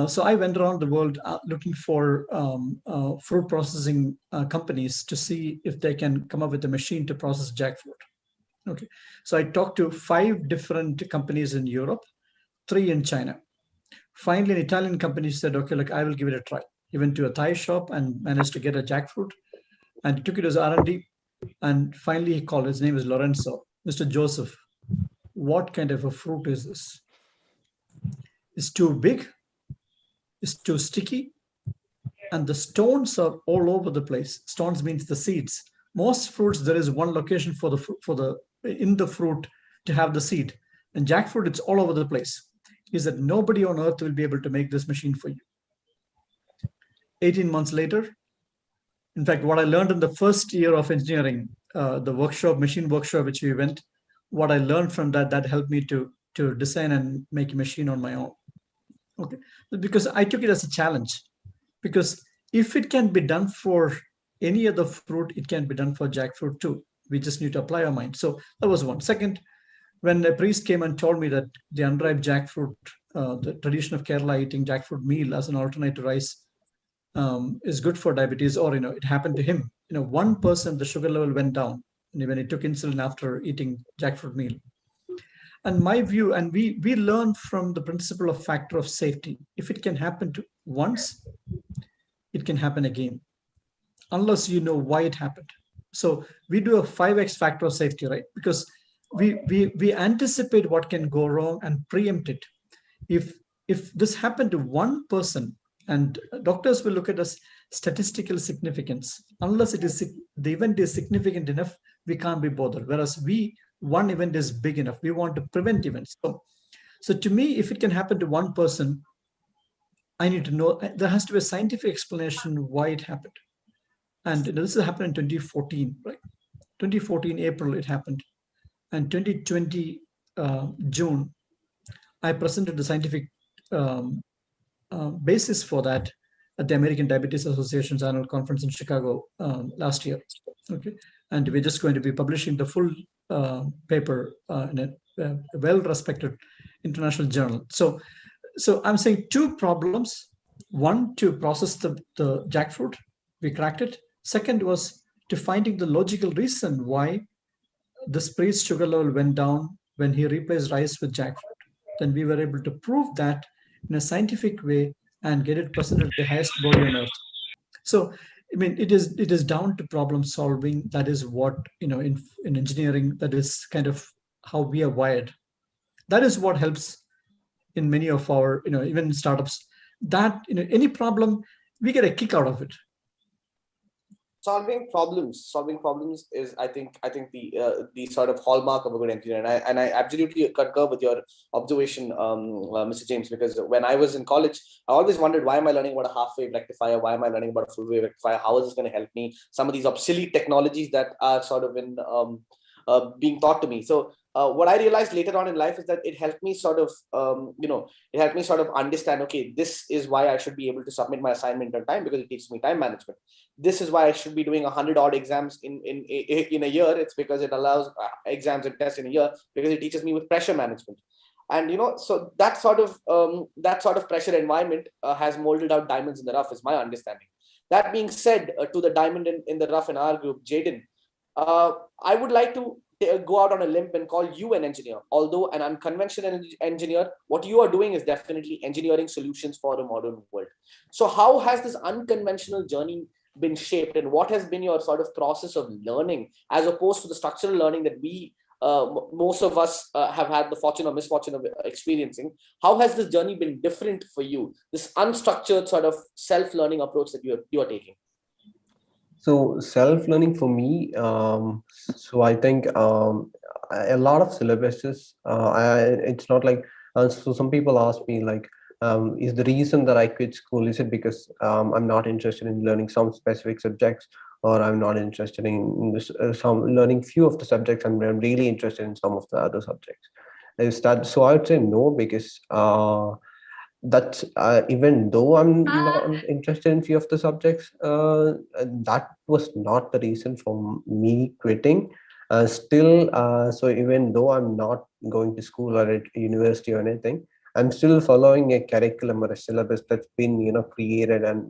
So I went around the world looking for fruit processing companies to see if they can come up with a machine to process jackfruit. Okay, so I talked to 5 different companies in Europe, 3 in China. Finally, an Italian company said, "Okay, look, I will give it a try." He went to a Thai shop and managed to get a jackfruit, and he took it as R&D. And finally, he called. His name is Lorenzo. "Mr. Joseph, what kind of a fruit is this? It's too big. Is too sticky, and the stones are all over the place." Stones means the seeds. Most fruits, there is one location for the in the fruit to have the seed, and jackfruit, it's all over the place. He said, "Nobody on earth will be able to make this machine for you." 18 months later, in fact, what I learned in the first year of engineering, the workshop, machine workshop, which we went, what I learned from that helped me to design and make a machine on my own. Okay, because I took it as a challenge, because if it can be done for any other fruit, it can be done for jackfruit too. We just need to apply our mind. So that was one. Second, when a priest came and told me that the unripe jackfruit, the tradition of Kerala eating jackfruit meal as an alternate to rice is good for diabetes, or it happened to him. 1% the sugar level went down when he took insulin after eating jackfruit meal. And my view, and we learn from the principle of factor of safety. If it can happen to once, it can happen again, unless you know why it happened. So we do a 5x factor of safety, right? Because we anticipate what can go wrong and preempt it. If this happened to one person, and doctors will look at as statistical significance, unless the event is significant enough, we can't be bothered. Whereas one event is big enough. We want to prevent events. So to me, if it can happen to one person, I need to know, there has to be a scientific explanation why it happened. And this happened in 2014, right? 2014, April, it happened. And 2020, June, I presented the scientific basis for that at the American Diabetes Association's annual conference in Chicago last year. Okay, and we're just going to be publishing the full paper in a well-respected international journal. So I'm saying 2 problems. One, to process the jackfruit, we cracked it. Second was to finding the logical reason why the priest's sugar level went down when he replaced rice with jackfruit. Then we were able to prove that in a scientific way and get it presented at the highest body on earth. So, I mean, it is down to problem solving. That is what, in engineering, that is kind of how we are wired. That is what helps in many of our, even startups, that, any problem, we get a kick out of it. Solving problems is, I think the sort of hallmark of a good engineer. And I absolutely concur with your observation, Mr. James, because when I was in college, I always wondered, why am I learning about a half-wave rectifier? Why am I learning about a full-wave rectifier? How is this going to help me? Some of these obsolete technologies that are sort of in being taught to me. So what I realized later on in life is that it helped me sort of, understand, okay, this is why I should be able to submit my assignment on time, because it teaches me time management. This is why I should be doing 100 odd exams in a year. It's because it allows exams and tests in a year, because it teaches me with pressure management. And so that sort of pressure environment has molded out diamonds in the rough, is my understanding. That being said, to the diamond in the rough in our group, Jaden, I would like to go out on a limb and call you an engineer. Although an unconventional engineer, what you are doing is definitely engineering solutions for a modern world. So how has this unconventional journey been shaped, and what has been your sort of process of learning, as opposed to the structural learning that we most of us have had the fortune or misfortune of experiencing? How has this journey been different for you, this unstructured sort of self-learning approach that you are taking? So self-learning for me, so I think a lot of syllabuses, it's not like, so some people ask me like, is the reason that I quit school, is it because I'm not interested in learning some specific subjects, or I'm not interested in this, some learning few of the subjects, and I'm really interested in some of the other subjects? Is that so? I would say no, because that even though I'm not interested in few of the subjects, that was not the reason for me quitting. Still, so even though I'm not going to school or at university or anything, I'm still following a curriculum or a syllabus that's been created and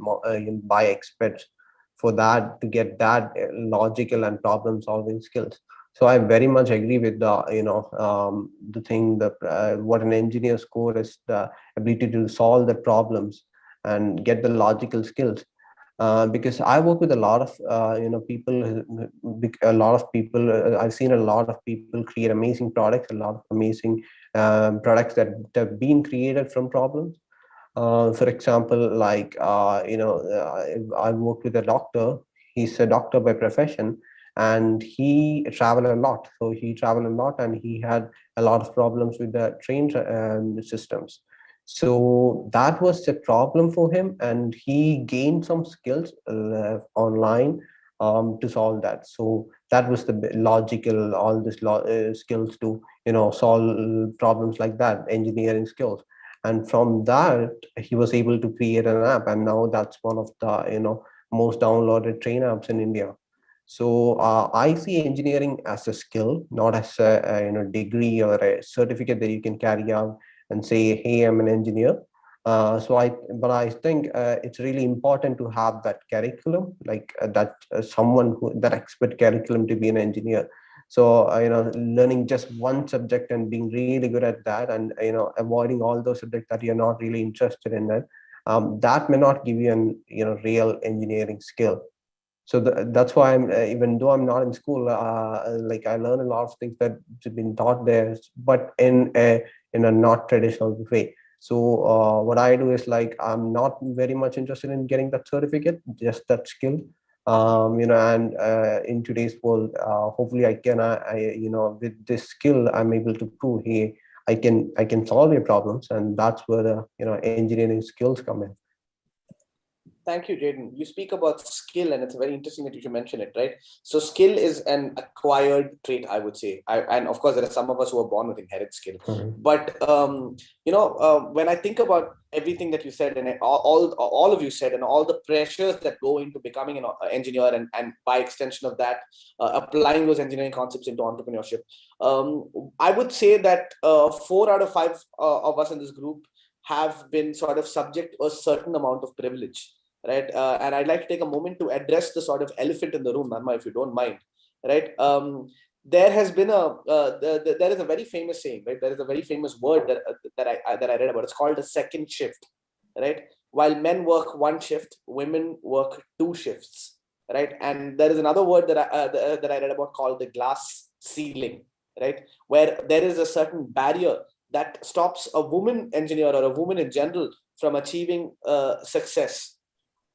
by experts, for that to get that logical and problem solving skills. So I very much agree with the thing that what an engineer's core is, the ability to solve the problems and get the logical skills. Because I work with a lot of people, I've seen a lot of people create amazing products, a lot of amazing products that have been created from problems. For example, like I worked with a doctor. He's a doctor by profession, and he traveled a lot. So he traveled a lot, and he had a lot of problems with the train systems. So that was a problem for him, and he gained some skills online to solve that. So that was the logical, all this skills to solve problems like that, engineering skills. And from that, he was able to create an app, and now that's one of the most downloaded train apps in India. So I see engineering as a skill, not as a degree or a certificate that you can carry out and say, hey, I'm an engineer. But I think it's really important to have that curriculum, like that expert curriculum to be an engineer. So learning just one subject and being really good at that, and avoiding all those subjects that you're not really interested in, that may not give you an real engineering skill. So that's why I'm even though I'm not in school, like I learn a lot of things that have been taught there, but in a not traditional way. So what I do is, like, I'm not very much interested in getting that certificate, just that skill. And in today's world, hopefully I can, with this skill, I'm able to prove, hey, I can solve your problems, and that's where the engineering skills come in. Thank you, Jaden. You speak about skill, and it's very interesting that you should mention it, right? So skill is an acquired trait, I would say. And of course, there are some of us who are born with inherent skill. Mm-hmm. But, when I think about everything that you said, and all of you said, and all the pressures that go into becoming an engineer, and by extension of that, applying those engineering concepts into entrepreneurship, I would say that 4 out of 5 of us in this group have been sort of subject to a certain amount of privilege. Right, and I'd like to take a moment to address the sort of elephant in the room, Nanma, if you don't mind. Right, there has been there is a very famous saying, right? There is a very famous word that I read about. It's called a second shift. Right, while men work 1 shift, women work 2 shifts. Right, and there is another word that I read about called the glass ceiling. Right, where there is a certain barrier that stops a woman engineer or a woman in general from achieving success.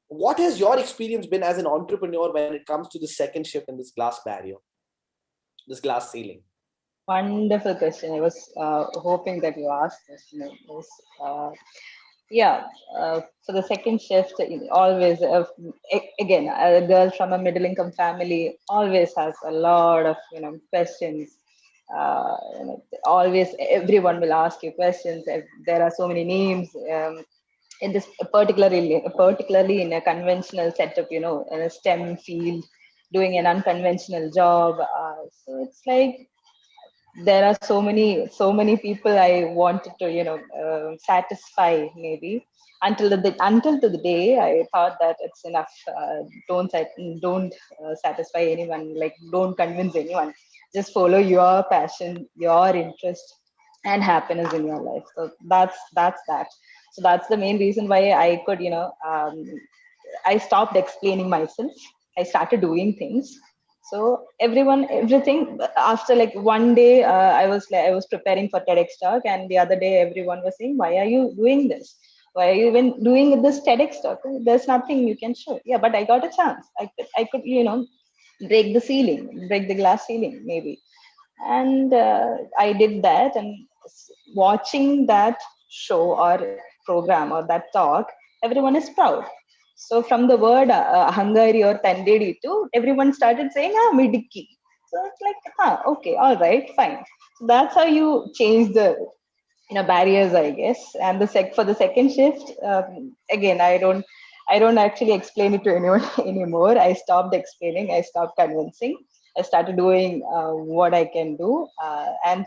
What has your experience been as an entrepreneur when it comes to the second shift in this glass barrier, this glass ceiling? Wonderful question. I was hoping that you asked this. Yeah, for the second shift, always, again, a girl from a middle income family always has a lot of, questions. Always, everyone will ask you questions. There are so many names in this, particularly in a conventional setup, in a STEM field, doing an unconventional job. So it's like, there are so many people I wanted to satisfy, maybe until to the day I thought that it's enough. Don't satisfy anyone, like don't convince anyone, just follow your passion, your interest and happiness in your life. So that's that. So that's the main reason why I could I stopped explaining myself. I started doing things. So everything. After like one day, I was preparing for TEDx talk, and the other day everyone was saying, "Why are you doing this? Why are you even doing this TEDx talk? There's nothing you can show." Yeah, but I got a chance. I could break the ceiling, break the glass ceiling, maybe. And I did that, and watching that show or program or that talk, everyone is proud. So from the word hungary or tandedi to, everyone started saying midiki. So it's like, okay, all right, fine. So that's how you change the barriers, I guess. And for the second shift, again, I don't actually explain it to anyone anymore. I stopped explaining, I stopped convincing, I started doing what I can do. And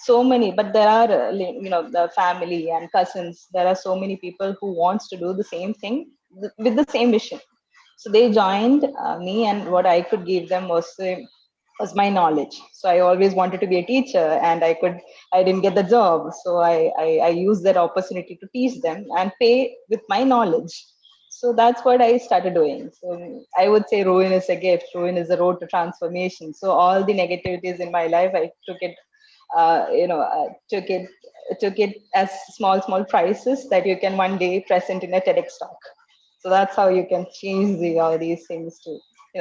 so many, but there are the family and cousins, there are so many people who wants to do the same thing with the same vision. So they joined me, and what I could give them was my knowledge. So I always wanted to be a teacher, and I didn't get the job. So I used that opportunity to teach them and pay with my knowledge. So that's what I started doing. So I would say ruin is a gift, ruin is a road to transformation. So all the negativities in my life, I took it, took it as small crises that you can one day present in a TEDx talk. So that's how you can change all these things to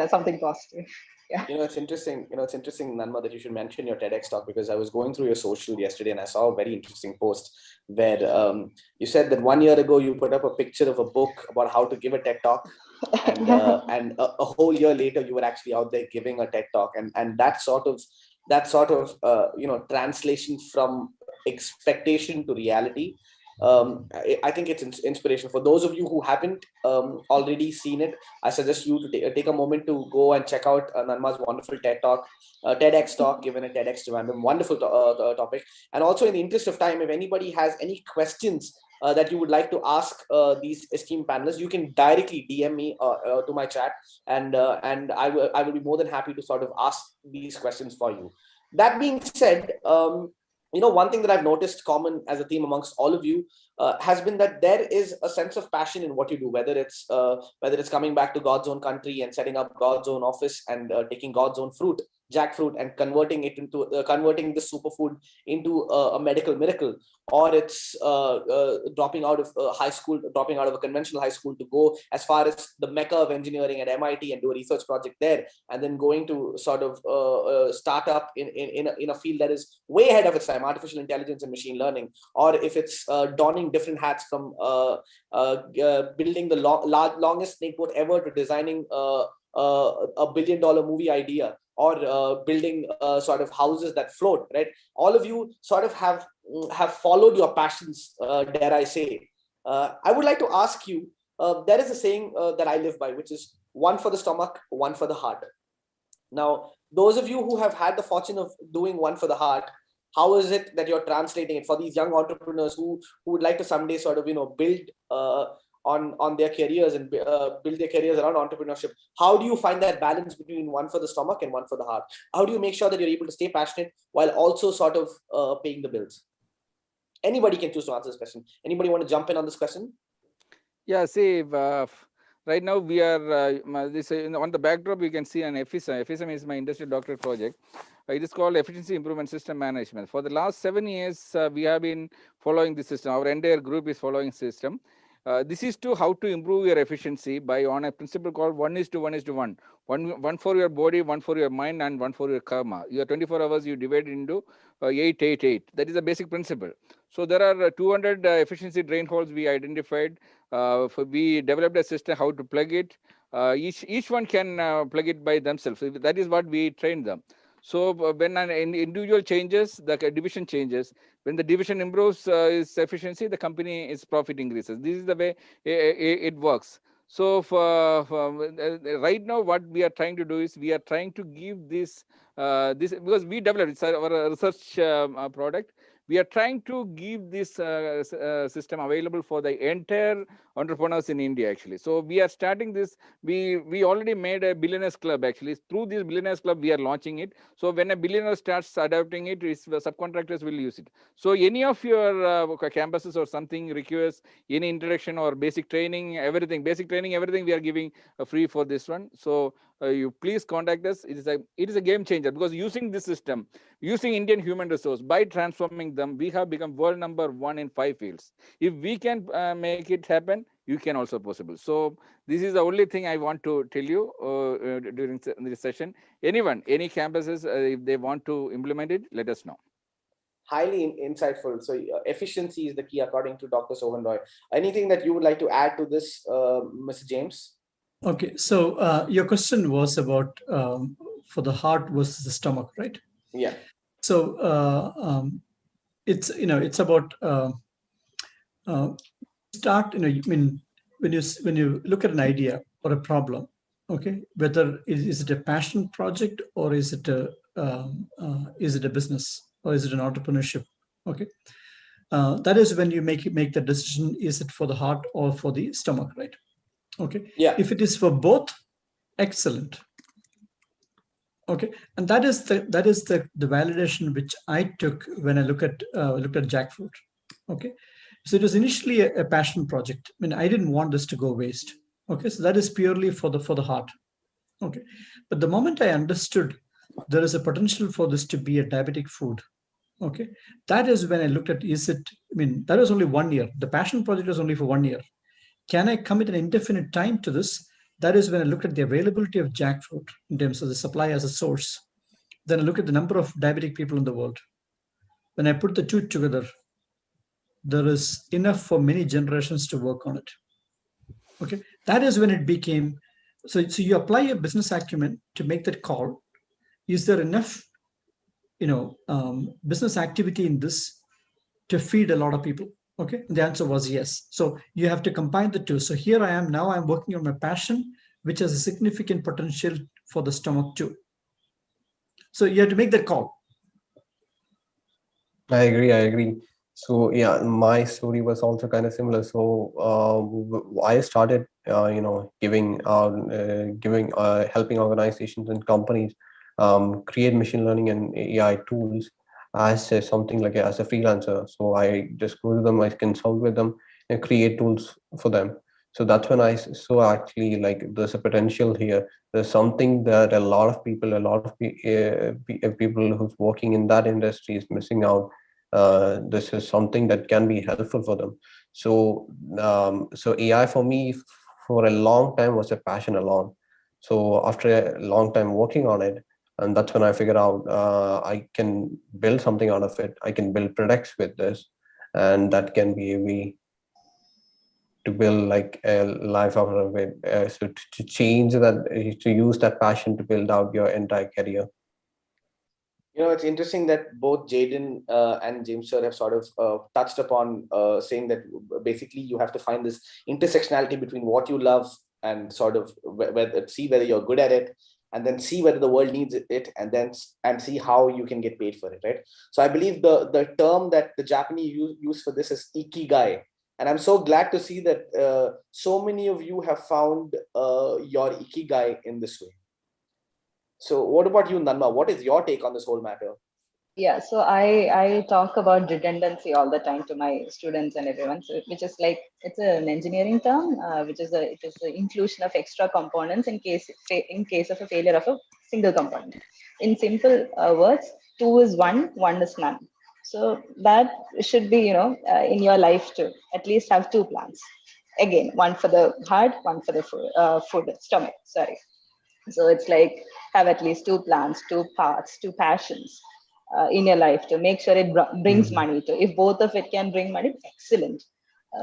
something positive. Yeah. It's interesting. It's interesting, Nanma, that you should mention your TEDx talk, because I was going through your social yesterday and I saw a very interesting post where you said that 1 year ago you put up a picture of a book about how to give a TED talk, and a whole year later you were actually out there giving a TED talk, and that sort of translation from expectation to reality. I think it's inspiration for those of you who haven't already seen it. I suggest you to take a moment to go and check out Nanma's wonderful TED talk, TEDx talk given at TEDx Trivandrum. Wonderful topic. And also, in the interest of time, if anybody has any questions that you would like to ask these esteemed panelists, you can directly DM me to my chat, and I will be more than happy to sort of ask these questions for you. That being said, one thing that I've noticed common as a theme amongst all of you has been that there is a sense of passion in what you do, whether it's coming back to God's own country and setting up God's own office and taking God's own fruit, jackfruit, and converting this superfood into a medical miracle, or it's dropping out of a conventional high school to go as far as the mecca of engineering at MIT and do a research project there, and then going to sort of start up in a field that is way ahead of its time, artificial intelligence and machine learning, or if it's donning different hats from building the longest snake boat ever to designing a $1 billion movie idea, or building sort of houses that float, right? All of you sort of have followed your passions, dare I say. I would like to ask you, there is a saying that I live by, which is one for the stomach, one for the heart. Now, those of you who have had the fortune of doing one for the heart, how is it that you're translating it for these young entrepreneurs who would like to someday sort of, build on their careers and build their careers around entrepreneurship? How do you find that balance between one for the stomach and one for the heart? How do you make sure that you're able to stay passionate while also sort of paying the bills? Anybody can choose to answer this question. Anybody want to jump in on this question? Yeah, see, Right now, we are on the backdrop. You can see an FISM. FISM is my industrial doctorate project. It is called Efficiency Improvement System Management. For the last 7 years, we have been following the system. Our entire group is following system. This is to how to improve your efficiency by on a principle called 1:1:1. One for your body, one for your mind, and one for your karma. Your 24 hours you divide into 8:8:8. That is the basic principle. So there are 200 efficiency drain holes we identified. We developed a system how to plug it. Each one can plug it by themselves. So that is what we trained them. So when an individual changes, the division changes. When the division improves its efficiency, the company its profit increases. This is the way it works. So right now, what we are trying to do is we are trying to give this because we developed it's our research product. We are trying to give this system available for the entire entrepreneurs in India, actually. So we are starting this. We already made a billionaires club, actually. Through this billionaires club, we are launching it. So when a billionaire starts adopting it, the subcontractors will use it. So any of your campuses or something requires any introduction or basic training, everything, we are giving free for this one. So you please contact us. It is a game changer, because using this system, using Indian human resource, by transforming them, we have become world #1 in 5 fields. If we can make it happen, you can also possible. So this is the only thing I want to tell you during this session. Anyone, any campuses, if they want to implement it, let us know. Highly insightful. So efficiency is the key, according to Dr. Sohan Roy. Anything that you would like to add to this, Mr. James? Okay, so your question was about for the heart versus the stomach, right? Yeah. So it's about start. I mean, when you look at an idea or a problem, okay, whether is it a passion project or is it a business or is it an entrepreneurship? Okay, that is when you make the decision: is it for the heart or for the stomach, right? Okay. Yeah. If it is for both, excellent. Okay, and that is the validation which I took when I looked at jackfruit. Okay, so it was initially a passion project. I mean, I didn't want this to go waste. Okay, so that is purely for the heart. Okay, but the moment I understood there is a potential for this to be a diabetic food. Okay, that is when I looked at, is it? I mean, that was only 1 year. The passion project was only for 1 year. Can I commit an indefinite time to this? That is when I looked at the availability of jackfruit in terms of the supply as a source. Then I look at the number of diabetic people in the world. When I put the two together, there is enough for many generations to work on it. Okay, that is when it became, so you apply your business acumen to make that call. Is there enough, business activity in this to feed a lot of people? Okay, the answer was yes. So you have to combine the two. So here I am now, I'm working on my passion, which has a significant potential for the stomach too. So you have to make that call. I agree. So yeah, my story was also kind of similar. So I started, helping organizations and companies create machine learning and AI tools as something like as a freelancer. So I just go to them, I consult with them, and create tools for them. So that's when I saw actually like there's a potential here. There's something that a lot of people who's working in that industry is missing out. This is something that can be helpful for them. So AI for me for a long time was a passion alone. So after a long time working on it, and that's when I figured out I can build something out of it. I can build products with this, and that can be a way to build like a life out of it. So to change that, to use that passion to build out your entire career. It's interesting that both Jaden and James sir have sort of touched upon saying that basically you have to find this intersectionality between what you love and sort of see whether you're good at it, and then see whether the world needs it, and see how you can get paid for it, right? So I believe the term that the Japanese use for this is ikigai. And I'm so glad to see that so many of you have found your ikigai in this way. So what about you, Nanma? What is your take on this whole matter? Yeah, so I talk about redundancy all the time to my students and everyone. So which is like it's an engineering term, which is it is the inclusion of extra components in case of a failure of a single component. In simple words, two is one is none. So that should be in your life to at least have two plans. Again, one for the heart, one for the food stomach. Sorry. So it's like have at least two plans, two paths, two passions in your life to make sure it brings Mhm. money. To if both of it can bring money, excellent.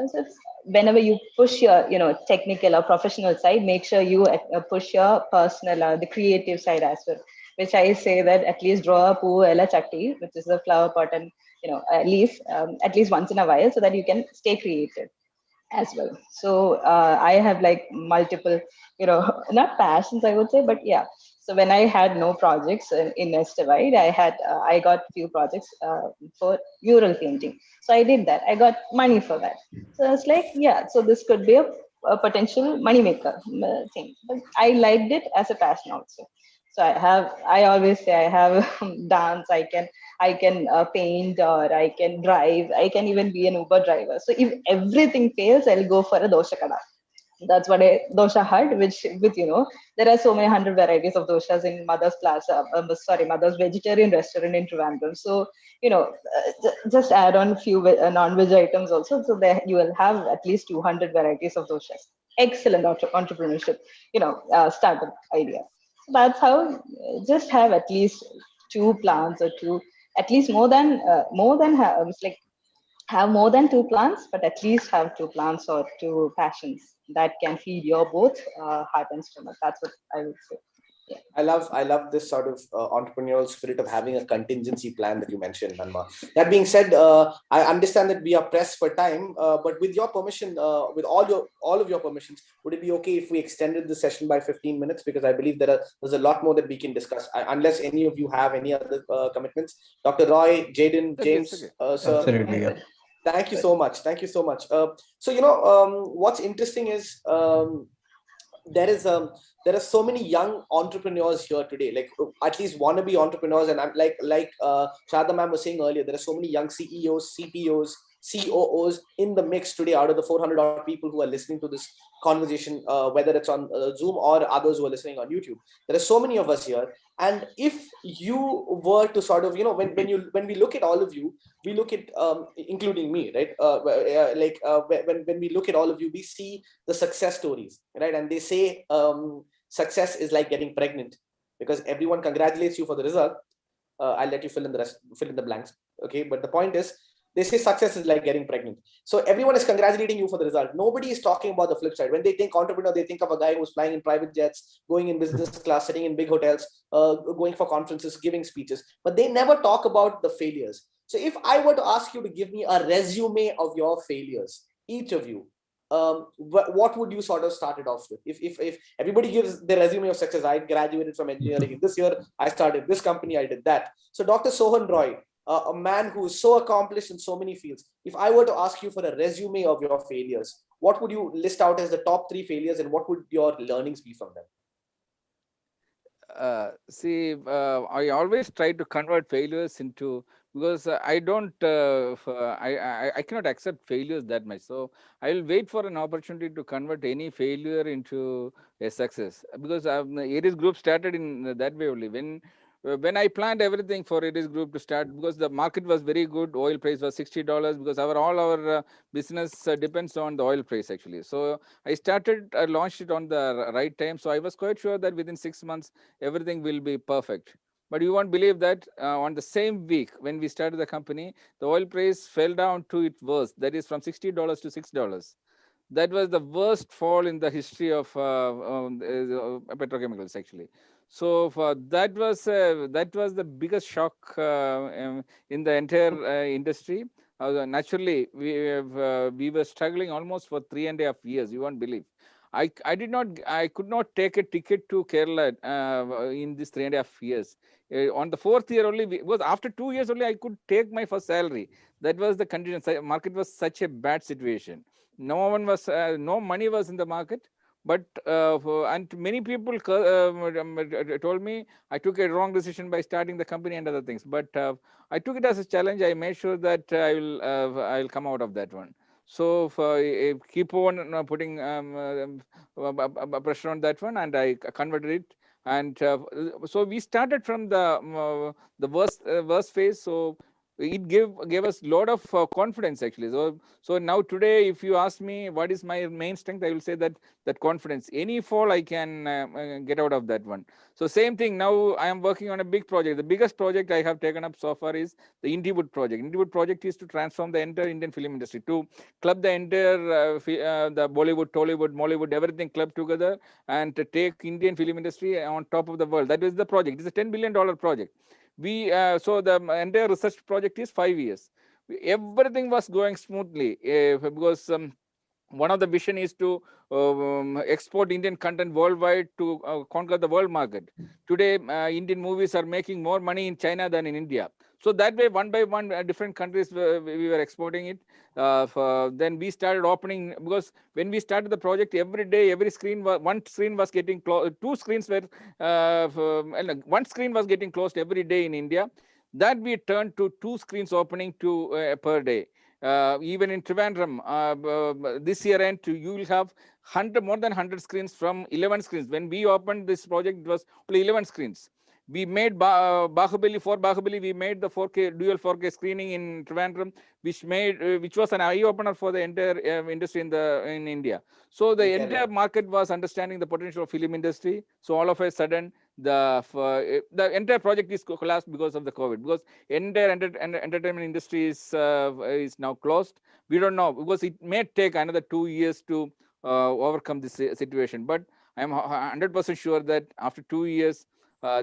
So it's, whenever you push your technical or professional side, make sure you push your personal or the creative side as well. Which I say that at least draw a poo ella chatti, which is a flower pot, and at least once in a while, so that you can stay creative as well. So I have like multiple, not passions, I would say, but yeah. So when I had no projects in Nestivide, I got few projects for mural painting. So I did that. I got money for that. So I was like, yeah. So this could be a potential money maker thing. But I liked it as a passion also. So I always say I have dance. I can paint, or I can drive. I can even be an Uber driver. So if everything fails, I'll go for a dosha kada. That's what a dosha hut, which with there are so many hundred varieties of doshas in Mother's Plaza. Mother's vegetarian restaurant in Trivandrum. So just add on a few non-veg items also. So there you will have at least 200 varieties of doshas. Excellent entrepreneurship, startup idea. So that's how just have at least two plants or two, at least it's like have more than two plants, but at least have two plants or two passions that can feed your both heart and stomach. That's what I would say. Yeah. I love this sort of entrepreneurial spirit of having a contingency plan that you mentioned, Manma. That being said, I understand that we are pressed for time, but with your permission, with all of your permissions, would it be okay if we extended the session by 15 minutes? Because I believe there's a lot more that we can discuss. Unless any of you have any other commitments, Dr. Roy, Jaden, James, Okay. sir. Absolutely, yeah. Thank you so much. Thank you so much. So what's interesting is there is there are so many young entrepreneurs here today, like at least wannabe entrepreneurs, and I'm like Shada ma'am was saying earlier, there are so many young CEOs, CTOs, COOs in the mix today out of the 400 odd people who are listening to this conversation, whether it's on Zoom or others who are listening on YouTube. There are so many of us here, and if you were to sort of when we look at all of you, we look at including me, right? When we look at all of you, we see the success stories, right? And they say success is like getting pregnant, because everyone congratulates you for the result. I'll let you fill in the blanks. Okay, but the point is, they say success is like getting pregnant. So everyone is congratulating you for the result. Nobody is talking about the flip side. When they think entrepreneur, they think of a guy who's flying in private jets, going in business class, sitting in big hotels, going for conferences, giving speeches, but they never talk about the failures. So if I were to ask you to give me a resume of your failures, each of you, what would you sort of start it off with? If everybody gives their resume of success, I graduated from engineering this year, I started this company, I did that. So Dr. Sohan Roy, a man who is so accomplished in so many fields, if I were to ask you for a resume of your failures, what would you list out as the top 3 failures, and what would your learnings be from them? I always try to convert failures into, because I don't, I cannot accept failures that much. So I will wait for an opportunity to convert any failure into a success, because Aries Group started in that way only. When I planned everything for Aries Group to start, because the market was very good, oil price was $60, because all our business depends on the oil price actually. So I launched it on the right time. So I was quite sure that within 6 months, everything will be perfect. But you won't believe that on the same week when we started the company, the oil price fell down to its worst. That is from $60 to $6. That was the worst fall in the history of petrochemicals actually. So that was the biggest shock in the entire industry. Naturally, we were struggling almost for 3.5 years. You won't believe. I could not take a ticket to Kerala in this 3.5 years. On the 4th year only, because after 2 years only, I could take my first salary. That was the condition. Market was such a bad situation. No money was in the market. But and many people told me I took a wrong decision by starting the company and other things. But I took it as a challenge. I made sure that I'll come out of that one. So keep on putting pressure on that one, and I converted it. And so we started from the worst phase. So it gave us a lot of confidence actually. So now today, if you ask me what is my main strength, I will say that confidence. Any fall I can get out of that one. So same thing, now I am working on a big project. The biggest project I have taken up so far is the INTUITO project. INTUITO project is to transform the entire Indian film industry, to club the entire the Bollywood, Tollywood, Mollywood, everything clubbed together, and to take Indian film industry on top of the world. That is the project. It's a $10 billion project. We so the entire research project is 5 years. Everything was going smoothly because one of the vision is to export Indian content worldwide to conquer the world market. Today, Indian movies are making more money in China than in India. So that way, one by one, different countries we were exporting it. Then we started opening, because when we started the project, every day, every screen, one screen was getting closed. Two screens were, one screen was getting closed every day in India. That we turned to 2 screens opening per day. Even in Trivandrum, this year end, you will have more than 100 screens from 11 screens. When we opened this project, it was only 11 screens. We made Bahubali, we made the 4K, dual 4K screening in Trivandrum, which was an eye-opener for the entire industry in India. So the entire market was understanding the potential of film industry. So all of a sudden, the entire project is collapsed because of the COVID, because entire entertainment industry is now closed. We don't know, because it may take another 2 years to overcome this situation. But I'm 100% sure that after 2 years,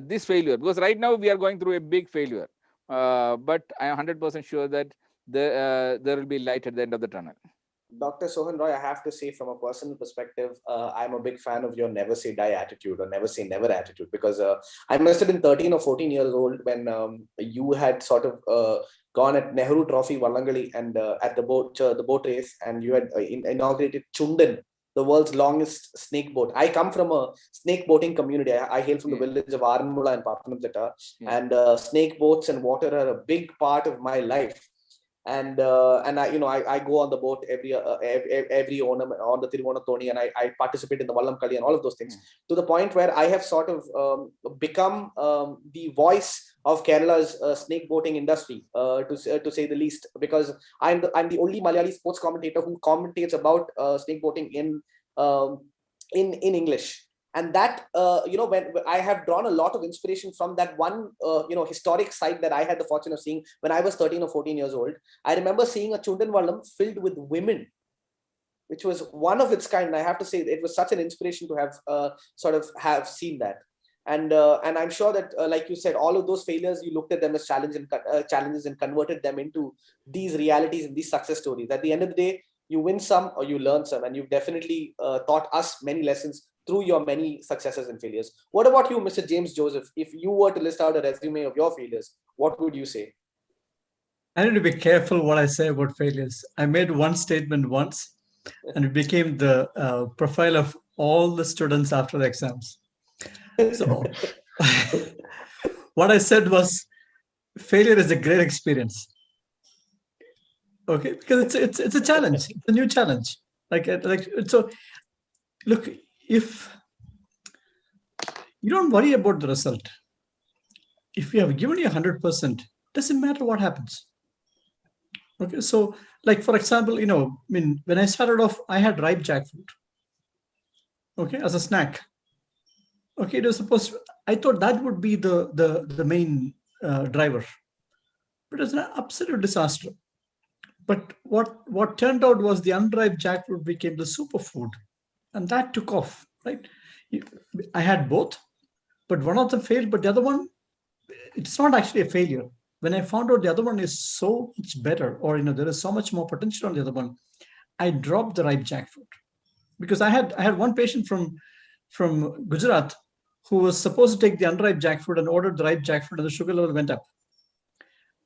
this failure, because right now we are going through a big failure, but I am 100% sure that there will be light at the end of the tunnel. Dr. Sohan Roy, I have to say from a personal perspective, I'm a big fan of your never say die attitude or never say never attitude, because I must have been 13 or 14 years old when you had sort of gone at Nehru Trophy Wallangali and at the boat race, and you had inaugurated Chundan, the world's longest snake boat. I come from a snake boating community. I hail from the village of Armula and Pathanamthitta, and snake boats and water are a big part of my life. And I go on the boat every Onam on the Tiruvona Thoni, and I participate in the Vallam Kali and all of those things, to the point where I have sort of become the voice of Kerala's snake boating industry, to say the least, because I'm the only Malayali sports commentator who commentates about snake boating in English. And that, when I have drawn a lot of inspiration from that one, historic site that I had the fortune of seeing when I was 13 or 14 years old. I remember seeing a Chundan Vallam filled with women, which was one of its kind. And I have to say, it was such an inspiration to have seen that. And I'm sure that, like you said, all of those failures, you looked at them as challenges and converted them into these realities and these success stories. At the end of the day, you win some or you learn some, and you've definitely taught us many lessons through your many successes and failures. What about you, Mr. James Joseph? If you were to list out a resume of your failures, what would you say? I need to be careful what I say about failures. I made one statement once, and it became the profile of all the students after the exams. So what I said was, failure is a great experience. Okay, because it's a challenge. It's a new challenge. So, look, if you don't worry about the result, if you have given you 100%, doesn't matter what happens. Okay, so like for example, when I started off, I had ripe jackfruit. Okay, as a snack. Okay, it was supposed to, I thought that would be the main driver, but it was an absolute disaster. But what turned out was the unripe jackfruit became the superfood, and that took off, right? I had both, but one of them failed, but the other one, it's not actually a failure. When I found out the other one is so much better, or there is so much more potential on the other one, I dropped the ripe jackfruit. Because I had one patient from Gujarat who was supposed to take the unripe jackfruit and ordered the ripe jackfruit, and the sugar level went up.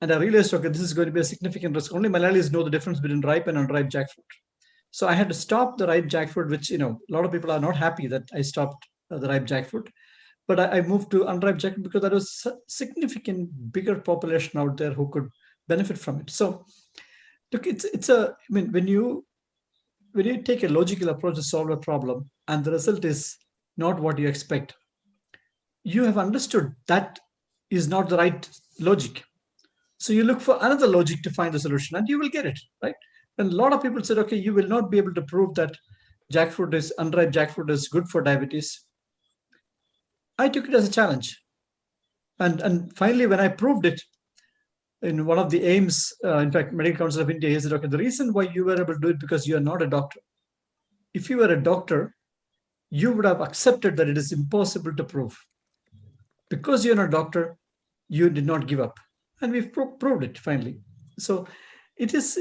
And I realized, okay, this is going to be a significant risk. Only Malayalis know the difference between ripe and unripe jackfruit. So I had to stop the ripe jackfruit, which, a lot of people are not happy that I stopped the ripe jackfruut. But I moved to unripe jackfruit because there was a significant bigger population out there who could benefit from it. So look, when you take a logical approach to solve a problem and the result is not what you expect, you have understood that is not the right logic. So you look for another logic to find the solution and you will get it, right? And a lot of people said, okay, you will not be able to prove that unripe jackfruit is good for diabetes. I took it as a challenge. And finally, when I proved it, in one of the aims, in fact, Medical Council of India, he said, okay, the reason why you were able to do it because you are not a doctor. If you were a doctor, you would have accepted that it is impossible to prove. Because you're not a doctor, you did not give up. And we've proved it finally. So it is,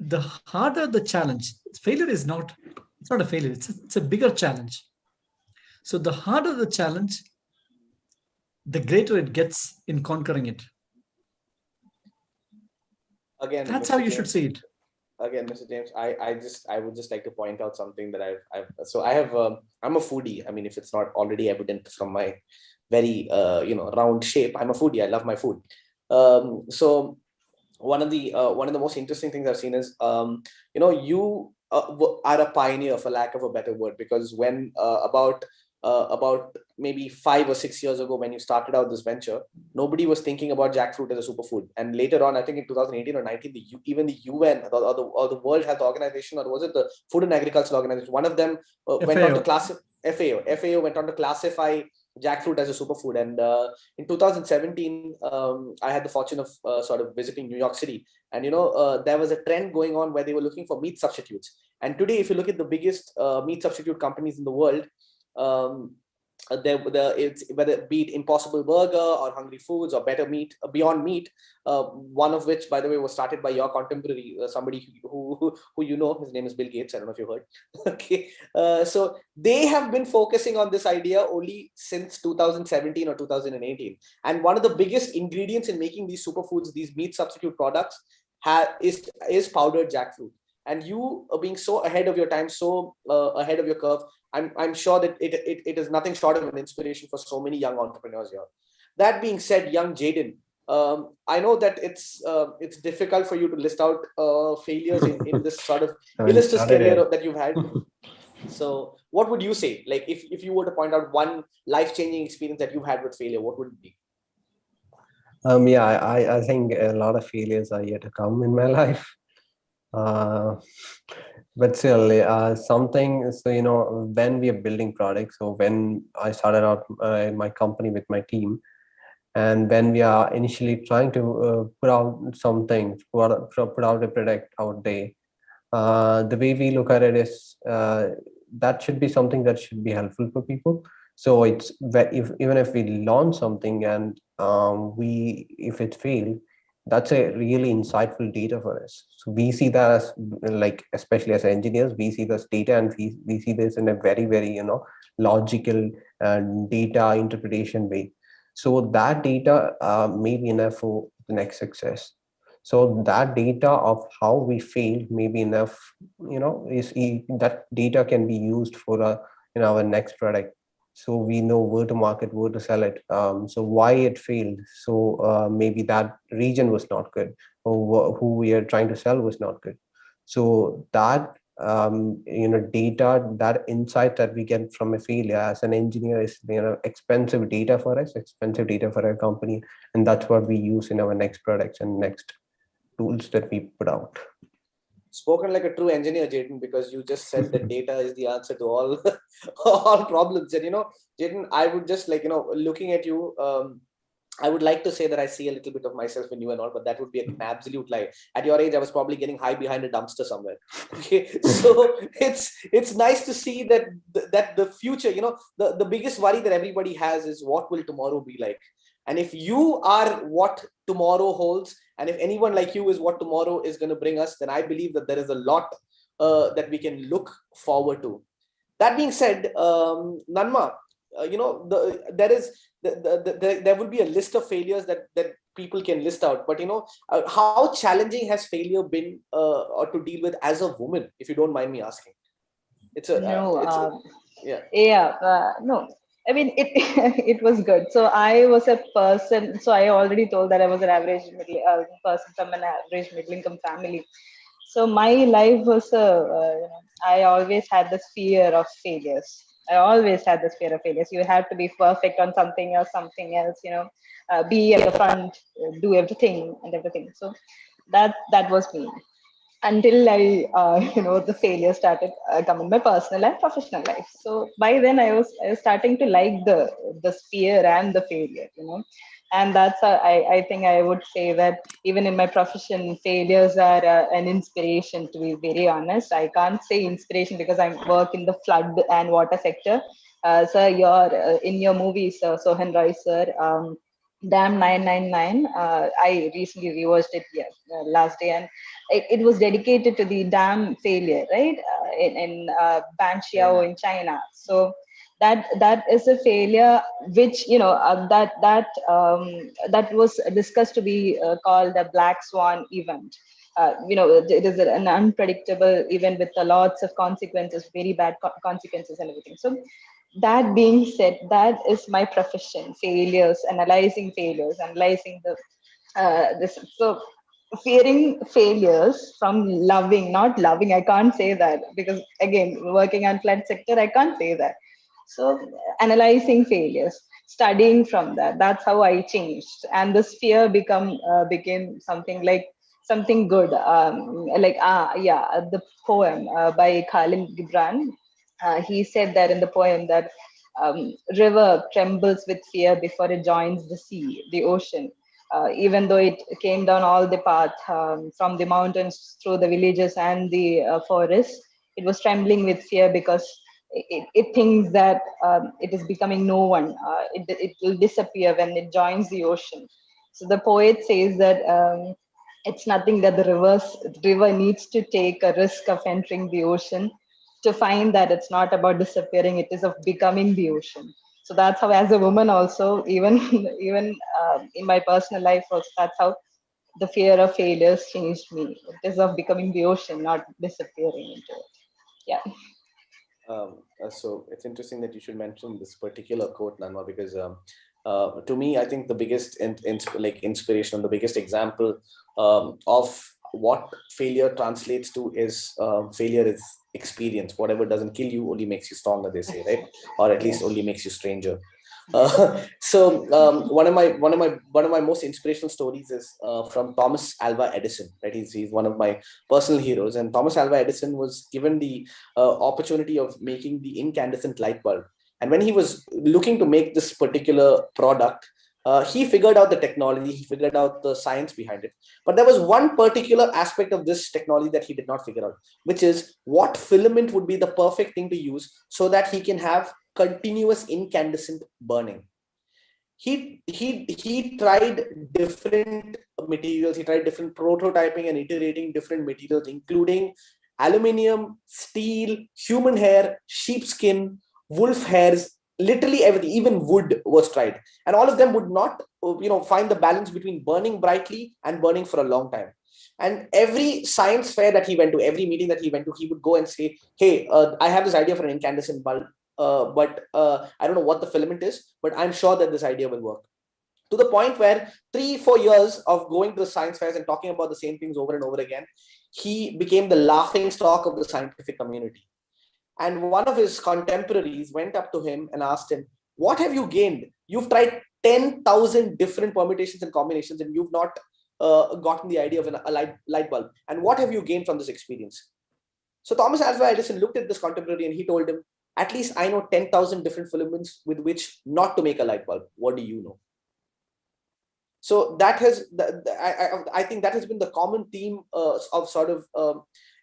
the harder the challenge, failure is not, it's not a failure, it's a bigger challenge. So the harder the challenge, the greater it gets in conquering it. Again, that's Mr. how you James, should see it. Again, Mr. James, I would just like to point out something that I'm a foodie. I mean, if it's not already evident from my very round shape, I'm a foodie. I love my food. So one of the most interesting things I've seen is you are a pioneer, for lack of a better word, because when about maybe 5 or 6 years ago, when you started out this venture, nobody was thinking about jackfruit as a superfood. And later on, I think in 2018 or 19, even the UN or the World Health Organization, or was it the Food and Agriculture Organization, one of them went on to classify FAO went on to classify jackfruit as a superfood. And in 2017, I had the fortune of sort of visiting New York City, and there was a trend going on where they were looking for meat substitutes. And today, if you look at the biggest meat substitute companies in the world, it's whether it be it Impossible Burger or Hungry Foods or Better Meat, Beyond Meat, one of which, by the way, was started by your contemporary, somebody who his name is Bill Gates. I don't know if you heard. Okay, so they have been focusing on this idea only since 2017 or 2018, and one of the biggest ingredients in making these superfoods, these meat substitute products, is powdered jackfruit. And you are being so ahead of your time, so ahead of your curve, I'm sure that it is nothing short of an inspiration for so many young entrepreneurs here. That being said, young Jaden, I know that it's difficult for you to list out failures in this sort of illustrious career that you've had. So what would you say? Like if you were to point out one life-changing experience that you've had with failure, what would it be? I think a lot of failures are yet to come in my life. But still, something, so, when we are building products, so when I started out my company with my team, and when we are initially trying to put out something, put out a product out there, the way we look at it is that should be something that should be helpful for people. So it's even if we launch something and if it failed, that's a really insightful data for us. So we see that as, like, especially as engineers, we see this data, and we see this in a very, very logical data interpretation way. So that data may be enough for the next success. So that data of how we failed may be enough, that data can be used for our next product. So we know where to market, where to sell it. So why it failed. So maybe that region was not good, or who we are trying to sell was not good. So that data, that insight that we get from a failure as an engineer is expensive data for us, expensive data for our company, and that's what we use in our next products and next tools that we put out. Spoken like a true engineer, Jaden, because you just said that data is the answer to all problems. And Jaden, I would just looking at you, I would like to say that I see a little bit of myself in you and all, but that would be an absolute lie. At your age, I was probably getting high behind a dumpster somewhere. Okay, so it's nice to see that the future, the biggest worry that everybody has is what will tomorrow be like. And if you are what tomorrow holds, and if anyone like you is what tomorrow is going to bring us, then I believe that there is a lot that we can look forward to. That being said, Nanma, there will be a list of failures that people can list out, but how challenging has failure been or to deal with as a woman, if you don't mind me asking? No, yeah. no. I mean, it it was good. So I was a person. So I already told that I was an average middle person from an average middle income family. So my life was I always had this fear of failures. I always had this fear of failures. You have to be perfect on something else. Be at the front, do everything and everything. So that was me until the failure started coming in my personal and professional life. So by then I was starting to like the fear and the failure, and that's I think I would say that even in my profession, failures are an inspiration. To be very honest, I can't say inspiration because I work in the flood and water sector. Sir, in your movies, Sohan Roy sir. Dam 999. I recently rewatched it last day, and it was dedicated to the dam failure, right? In Banqiao in China. So that is a failure which that was discussed to be called a black swan event. It is an unpredictable event with lots of consequences, very bad consequences and everything. So that being said, that is my profession: failures, analyzing the this. So fearing failures from not loving, I can't say that, because again, working on flood sector, I can't say that. So analyzing failures, studying from that's how I changed, and this fear became something like something good. The poem by Khalil Gibran, he said that in the poem that river trembles with fear before it joins the ocean. Even though it came down all the path from the mountains through the villages and the forests, it was trembling with fear because it thinks that it is becoming no one. It will disappear when it joins the ocean. So the poet says that it's nothing that the river needs to take a risk of entering the ocean to find that it's not about disappearing, it is of becoming the ocean. So that's how, as a woman also, even even in my personal life also, that's how the fear of failures changed me. It is of becoming the ocean, not disappearing into it. Yeah. So it's interesting that you should mention this particular quote, Nanma, because to me, I think the biggest inspiration, the biggest example of what failure translates to is failure is experience. Whatever doesn't kill you only makes you stronger, they say, right? Or at least only makes you stranger. So one of my most inspirational stories is from Thomas Alva Edison, right? He's one of my personal heroes, and Thomas Alva Edison was given the opportunity of making the incandescent light bulb. And when he was looking to make this particular product, he figured out the technology, he figured out the science behind it. But there was one particular aspect of this technology that he did not figure out, which is what filament would be the perfect thing to use so that he can have continuous incandescent burning. He tried different materials, he tried different prototyping and iterating different materials, including aluminium, steel, human hair, sheepskin, wolf hairs, literally everything. Even wood was tried, and all of them would not find the balance between burning brightly and burning for a long time. And every science fair that he went to, every meeting that he went to, he would go and say, hey, I have this idea for an incandescent bulb, but I don't know what the filament is, but I'm sure that this idea will work. To the point where 3-4 years of going to the science fairs and talking about the same things over and over again, he became the laughing stock of the scientific community. And one of his contemporaries went up to him and asked him, what have you gained? You've tried 10,000 different permutations and combinations, and you've not gotten the idea of a light bulb. And what have you gained from this experience? So Thomas Alva Edison looked at this contemporary and he told him, at least I know 10,000 different filaments with which not to make a light bulb. What do you know? So that has, I think that has been the common theme of sort of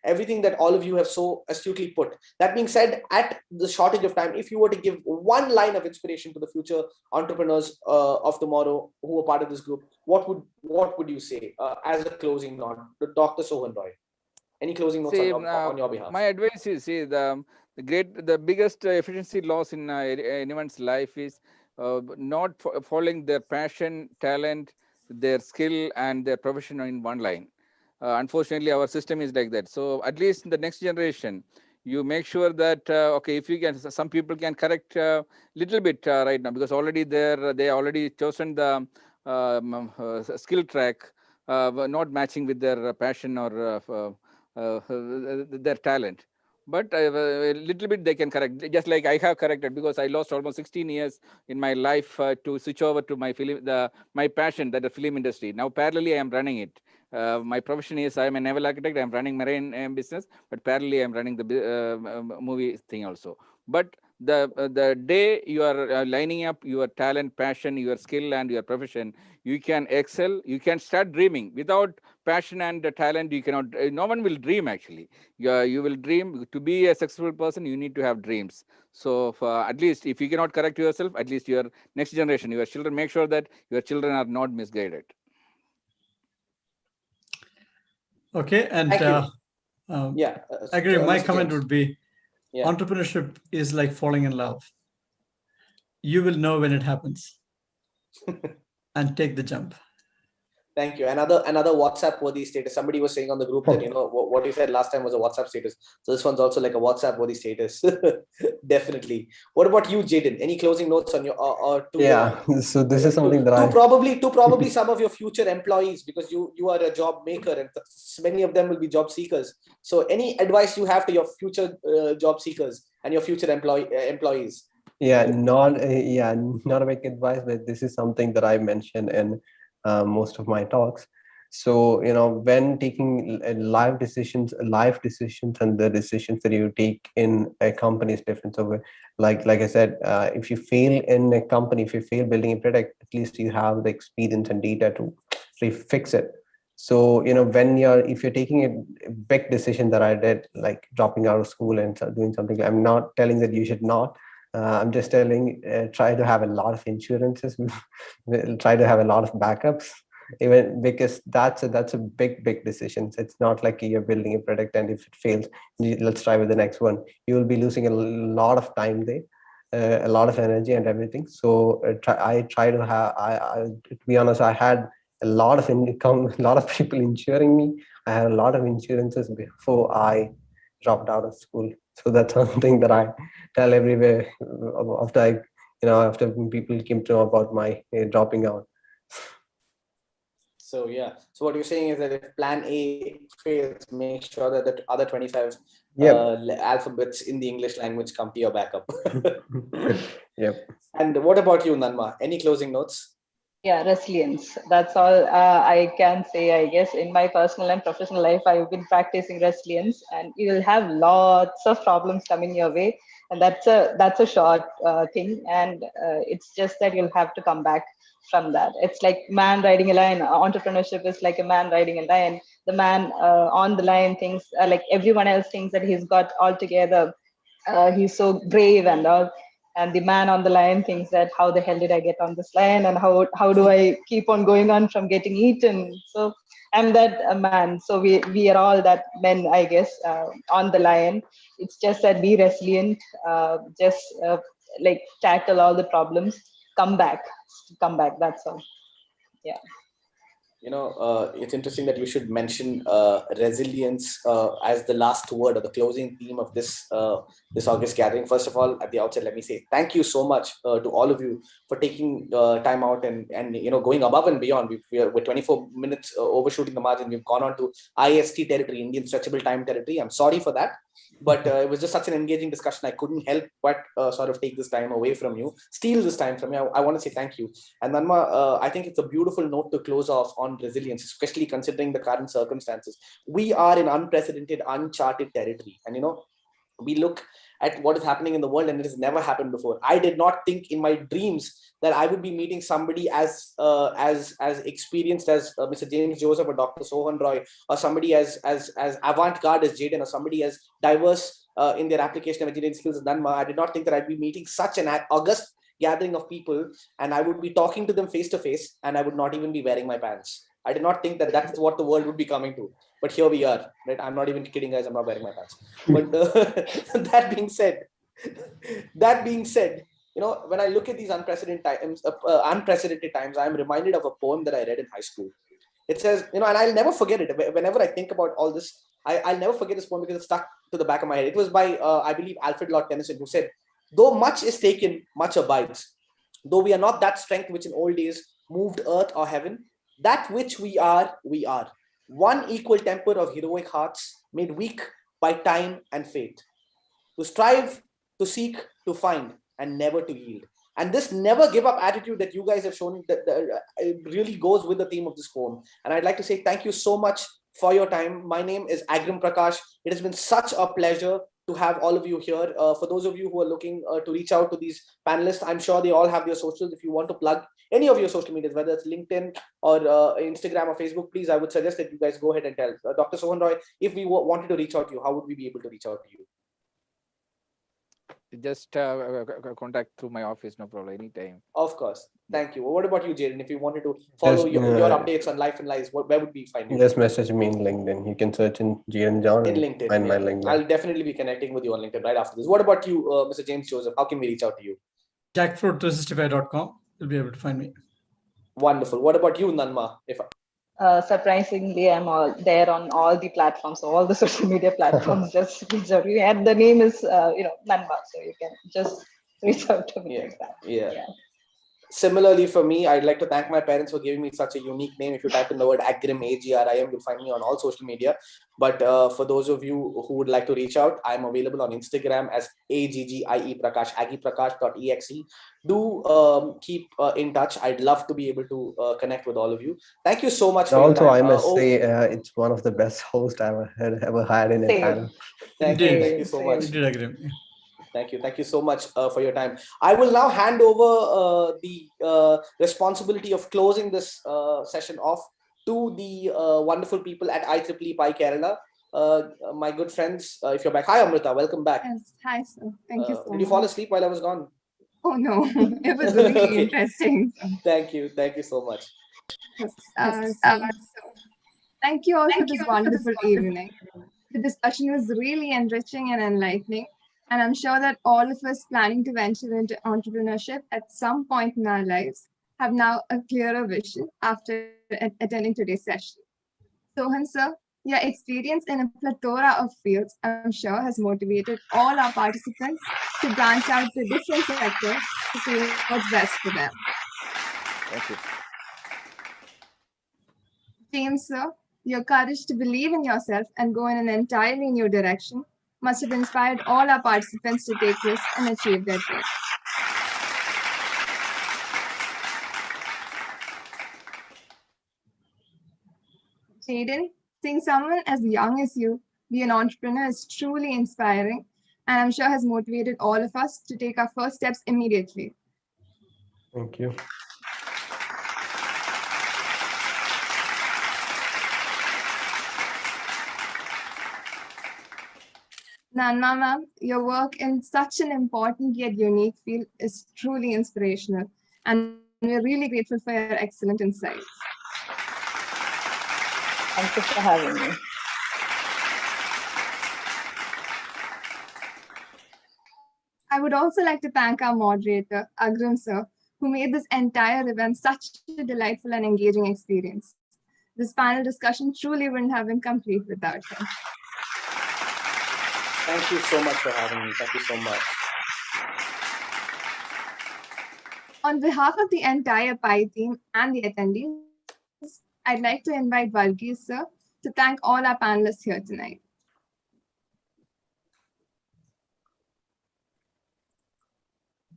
everything that all of you have so astutely put. That being said, at the shortage of time, if you were to give one line of inspiration to the future entrepreneurs of tomorrow who are part of this group, what would you say as a closing note, Dr. Sohan Roy? Any closing notes on your behalf? My advice is, see, the biggest efficiency loss in anyone's life is not following their passion, talent, their skill and their profession in one line. Unfortunately, our system is like that. So at least in the next generation, you make sure that okay, if you can, some people can correct little bit right now, because already they already chosen the skill track, not matching with their passion or their talent. But a little bit they can correct, just like I have corrected, because I lost almost 16 years in my life to switch over to my film, my passion, that the film industry. Now parallelly I am running it. My profession is I am a naval architect. I am running marine business, but parallelly I am running the movie thing also. But the day you are lining up your talent, passion, your skill, and your profession, you can excel. You can start dreaming. Without passion and talent, you cannot. No one will dream actually. You will dream. To be a successful person, you need to have dreams. So at least if you cannot correct yourself, at least your next generation, your children, make sure that your children are not misguided. Okay, and Thank you. I agree. My Mr. comment James. would be, entrepreneurship is like falling in love. You will know when it happens, and take the jump. Thank you. Another WhatsApp worthy status. Somebody was saying on the group that, you know, what you said last time was a WhatsApp status. So this one's also like a WhatsApp worthy status. Definitely. What about you, Jaden? Any closing notes on your so this is something that probably some of your future employees, because you are a job maker and many of them will be job seekers. So any advice you have to your future job seekers and your future employees? Not a big advice, but this is something that I mentioned in most of my talks. So, you know, when taking life decisions and the decisions that you take in a company is different. So like I said, if you fail in a company, if you fail building a product, at least you have the experience and data to fix it. So, you know, if you're taking a big decision that I did, like dropping out of school and doing something, I'm not telling that you should not. I'm just telling, try to have a lot of insurances, try to have a lot of backups, even because that's a big decision. It's not like you're building a product and if it fails, let's try with the next one. You will be losing a lot of time there, a lot of energy and everything. So to be honest, I had a lot of income, a lot of people insuring me. I had a lot of insurances before I dropped out of school. So that's something that I tell everywhere after people came to know about my dropping out. So so what you're saying is that if plan A fails, make sure that the other 25 alphabets in the English language come to your backup. Yep. And what about you, Nanma? Any closing notes? Yeah, resilience. That's all I can say, I guess. In my personal and professional life, I've been practicing resilience, and you will have lots of problems coming your way. And that's a short thing. And it's just that you'll have to come back from that. It's like man riding a lion. Entrepreneurship is like a man riding a lion. The man on the lion thinks, like everyone else thinks that he's got all together. He's so brave and all. And the man on the lion thinks that how the hell did I get on this lion, and how do I keep on going on from getting eaten? So I'm that man. So we are all that men, I guess, on the lion. It's just that be resilient, like tackle all the problems, come back. That's all. Yeah. You know, it's interesting that you should mention resilience as the last word or the closing theme of this August gathering. First of all, at the outset, let me say thank you so much to all of you for taking time out and you know, going above and beyond. We're 24 minutes overshooting the margin. We've gone on to IST territory, Indian Stretchable Time territory. I'm sorry for that. But it was just such an engaging discussion. I couldn't help but sort of take this time away from you, steal this time from you. I want to say thank you. And Nanma, I think it's a beautiful note to close off on resilience, especially considering the current circumstances. We are in unprecedented, uncharted territory. And, you know, we look at what is happening in the world and it has never happened before. I did not think in my dreams that I would be meeting somebody as experienced as Mr. James Joseph or Dr. Sohan Roy, or somebody as avant-garde as Jaden, or somebody as diverse in their application of engineering skills as Nanma. I did not think that I'd be meeting such an august gathering of people and I would be talking to them face to face and I would not even be wearing my pants. I did not think that that's what the world would be coming to. But here we are, right? I'm not even kidding, guys. I'm not wearing my pants. But that being said, when I look at these unprecedented times, I'm reminded of a poem that I read in high school. It says, and I'll never forget it. Whenever I think about all this, I'll never forget this poem because it's stuck to the back of my head. It was by, I believe, Alfred Lord Tennyson, who said, "Though much is taken, much abides. Though we are not that strength which in old days moved earth or heaven, that which we are, we are. One equal temper of heroic hearts, made weak by time and fate. To strive, to seek, to find, and never to yield." And this never give up attitude that you guys have shown, that it really goes with the theme of this poem. And I'd like to say thank you so much for your time. My name is Agrim Prakash. It has been such a pleasure to have all of you here. For those of you who are looking to reach out to these panelists, I'm sure they all have their socials. If you want to plug any of your social medias, whether it's LinkedIn or Instagram or Facebook, please, I would suggest that you guys go ahead and tell. Dr. Sohan Roy, if we wanted to reach out to you, how would we be able to reach out to you? Just contact through my office, no problem, anytime. Of course. Thank you. What about you, Jaden? If you wanted to follow your updates on life and lives, where would we find you? Just message me in LinkedIn. You can search in Jaden John in LinkedIn. Find my LinkedIn. I'll definitely be connecting with you on LinkedIn right after this. What about you, Mr. James Joseph? How can we reach out to you? Jackfruitresistify.com. You'll be able to find me. Wonderful. What about you, Nanma? Surprisingly, I'm there on all the platforms, all the social media platforms. Just reach out. And the name is, Nanma, so you can just reach out to me. Yeah. Similarly, for me, I'd like to thank my parents for giving me such a unique name. If you type in the word Agrim, A-G-R-I-M, you'll find me on all social media. But for those of you who would like to reach out, I'm available on Instagram as AGGIE Prakash, agiprakash.exe. Do keep in touch. I'd love to be able to connect with all of you. Thank you so much for your time. Also, I must say, it's one of the best hosts I've ever had in a panel. Thank you so much. Thank you so much for your time. I will now hand over the responsibility of closing this session off to the wonderful people at IEEE Pi Kerala. My good friends, if you're back. Hi, Amrita. Welcome back. Yes, hi, sir. Thank you so much. Did you fall asleep while I was gone? Oh, no. It was really interesting. Thank you. Thank you so much. Thank you all for this wonderful evening. The discussion was really enriching and enlightening. And I'm sure that all of us planning to venture into entrepreneurship at some point in our lives have now a clearer vision after attending today's session. Sohan sir, your experience in a plethora of fields, I'm sure, has motivated all our participants to branch out to different sectors to see what's best for them. Thank you. James sir, your courage to believe in yourself and go in an entirely new direction must have inspired all our participants to take risks and achieve their dreams. Jaden, seeing someone as young as you be an entrepreneur is truly inspiring, and I'm sure has motivated all of us to take our first steps immediately. Thank you. Nanma ma'am, your work in such an important yet unique field is truly inspirational, and we're really grateful for your excellent insights. Thank you for having me. I would also like to thank our moderator, Agrim sir, who made this entire event such a delightful and engaging experience. This panel discussion truly wouldn't have been complete without him. Thank you so much for having me. Thank you so much. On behalf of the entire PI team and the attendees, I'd like to invite Varghese sir to thank all our panelists here tonight.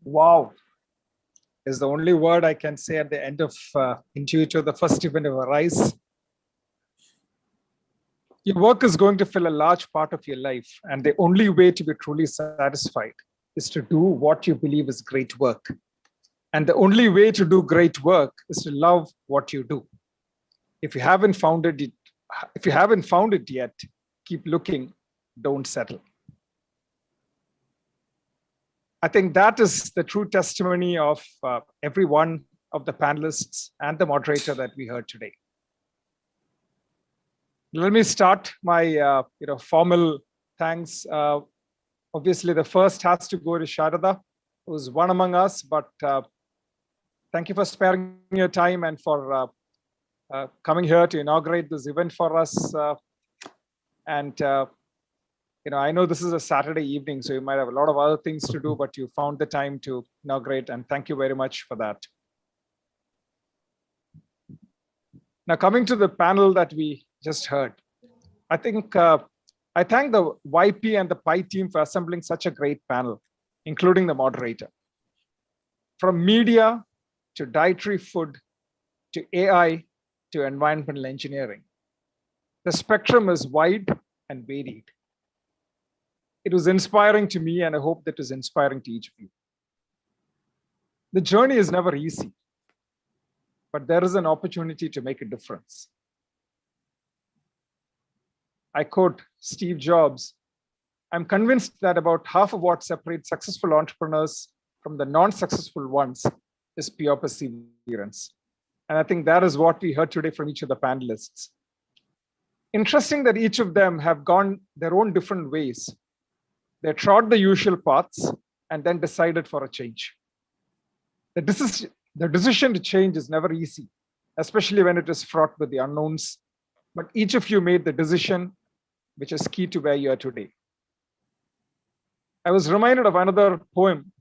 Wow is the only word I can say at the end of INTUITO, the first event of Arise. Your work is going to fill a large part of your life, and the only way to be truly satisfied is to do what you believe is great work. And the only way to do great work is to love what you do. If you haven't found it yet, keep looking, don't settle. I think that is the true testimony of every one of the panelists and the moderator that we heard today. Let me start my formal thanks. Obviously, the first has to go to Sharada. who's one among us, but thank you for sparing your time and for coming here to inaugurate this event for us. I know this is a Saturday evening, so you might have a lot of other things to do, but you found the time to inaugurate, and thank you very much for that. Now, coming to the panel that we just heard, I think I thank the YP and the PI team for assembling such a great panel, including the moderator. From media to dietary food to AI to environmental engineering, the spectrum is wide and varied. It was inspiring to me, and I hope that it was inspiring to each of you. The journey is never easy, but there is an opportunity to make a difference. I quote Steve Jobs, "I'm convinced that about half of what separates successful entrepreneurs from the non-successful ones is pure perseverance." And I think that is what we heard today from each of the panelists. Interesting that each of them have gone their own different ways. They trod the usual paths and then decided for a change. The decision to change is never easy, especially when it is fraught with the unknowns. But each of you made the decision which is key to where you are today. I was reminded of another poem,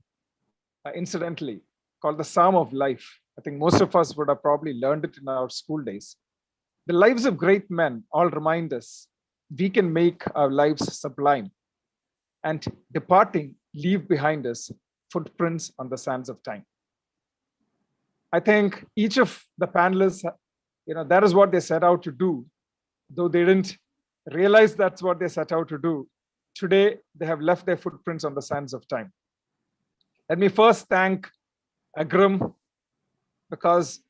incidentally, called The Psalm of Life. I think most of us would have probably learned it in our school days. The lives of great men all remind us we can make our lives sublime, and departing, leave behind us footprints on the sands of time. I think each of the panelists, that is what they set out to do, though they didn't realize that's what they set out to do. Today, they have left their footprints on the sands of time. Let me first thank Agrim, because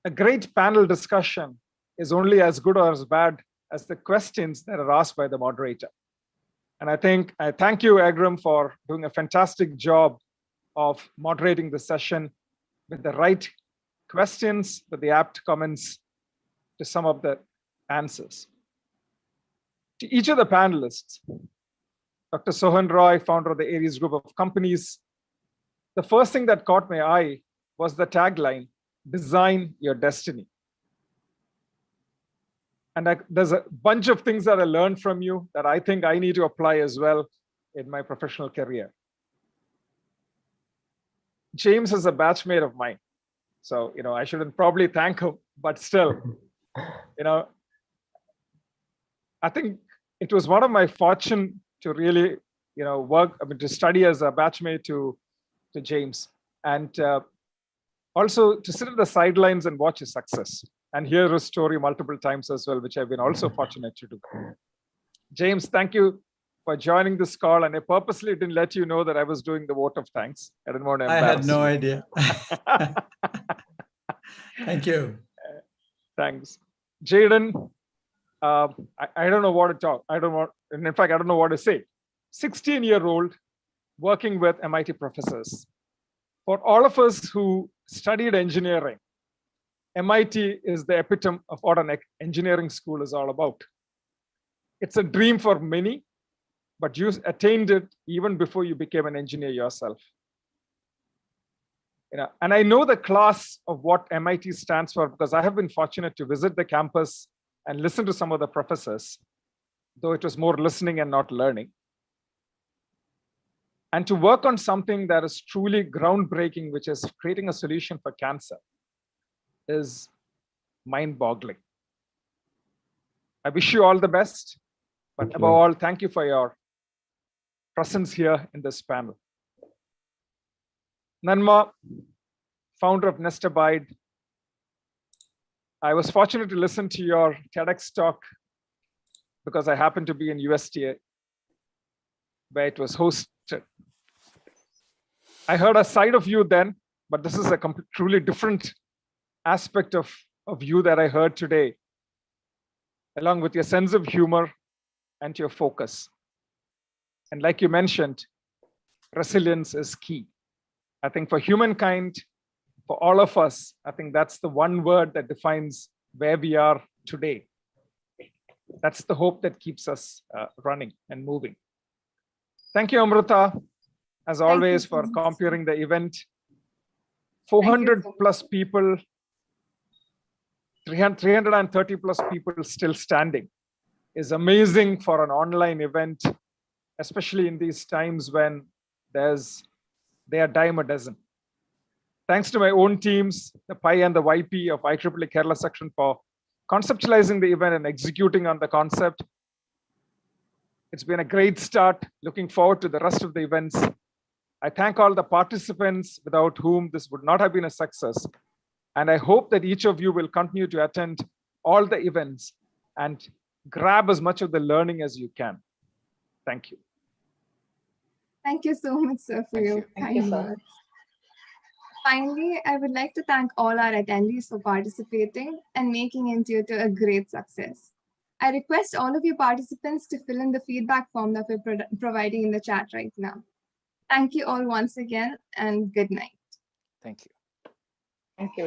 a great panel discussion is only as good or as bad as the questions that are asked by the moderator. And I thank you, Agrim, for doing a fantastic job of moderating the session with the right questions, with the apt comments to some of the answers. To each of the panelists, Dr. Sohan Roy, founder of the Aries Group of Companies, the first thing that caught my eye was the tagline, "Design your destiny." And there's a bunch of things that I learned from you that I think I need to apply as well in my professional career. James is a batchmate of mine. So, I shouldn't probably thank him, but still, I think it was one of my fortune to really, to study as a batchmate to James, and also to sit at the sidelines and watch his success and hear his story multiple times as well, which I've been also fortunate to do. James, thank you for joining this call, and I purposely didn't let you know that I was doing the vote of thanks. I didn't want to embarrass I had no you. idea. Thank you. Thanks. Jaden, I don't know what to talk. In fact, I don't know what to say. 16-year-old working with MIT professors. For all of us who studied engineering, MIT is the epitome of what an engineering school is all about. It's a dream for many, but you attained it even before you became an engineer yourself. And I know the class of what MIT stands for because I have been fortunate to visit the campus and listen to some of the professors, though it was more listening and not learning. And to work on something that is truly groundbreaking, which is creating a solution for cancer, is mind-boggling. I wish you all the best, but above all, thank you for your presence here in this panel. Nanma, founder of Nest Abide. I was fortunate to listen to your TEDx talk because I happened to be in USTA where it was hosted. I heard a side of you then, but this is a truly different aspect of you that I heard today, along with your sense of humor and your focus. And like you mentioned, resilience is key. I think for humankind, for all of us, I think that's the one word that defines where we are today. That's the hope that keeps us running and moving. Thank you, Amrita. as Thank you always, so for much. comparing the event. Thank you 400 so much. plus people, 330 plus people still standing is amazing for an online event, especially in these times when they are dime a dozen. Thanks to my own teams, the PI and the YP of IEEE Kerala section for conceptualizing the event and executing on the concept. It's been a great start. Looking forward to the rest of the events. I thank all the participants without whom this would not have been a success. And I hope that each of you will continue to attend all the events and grab as much of the learning as you can. Thank you. Thank you so much, sir, for your Thank you, kind sir. words. Finally, I would like to thank all our attendees for participating and making INTUITO a great success. I request all of you participants to fill in the feedback form that we're providing in the chat right now. Thank you all once again, and good night. Thank you. Thank you.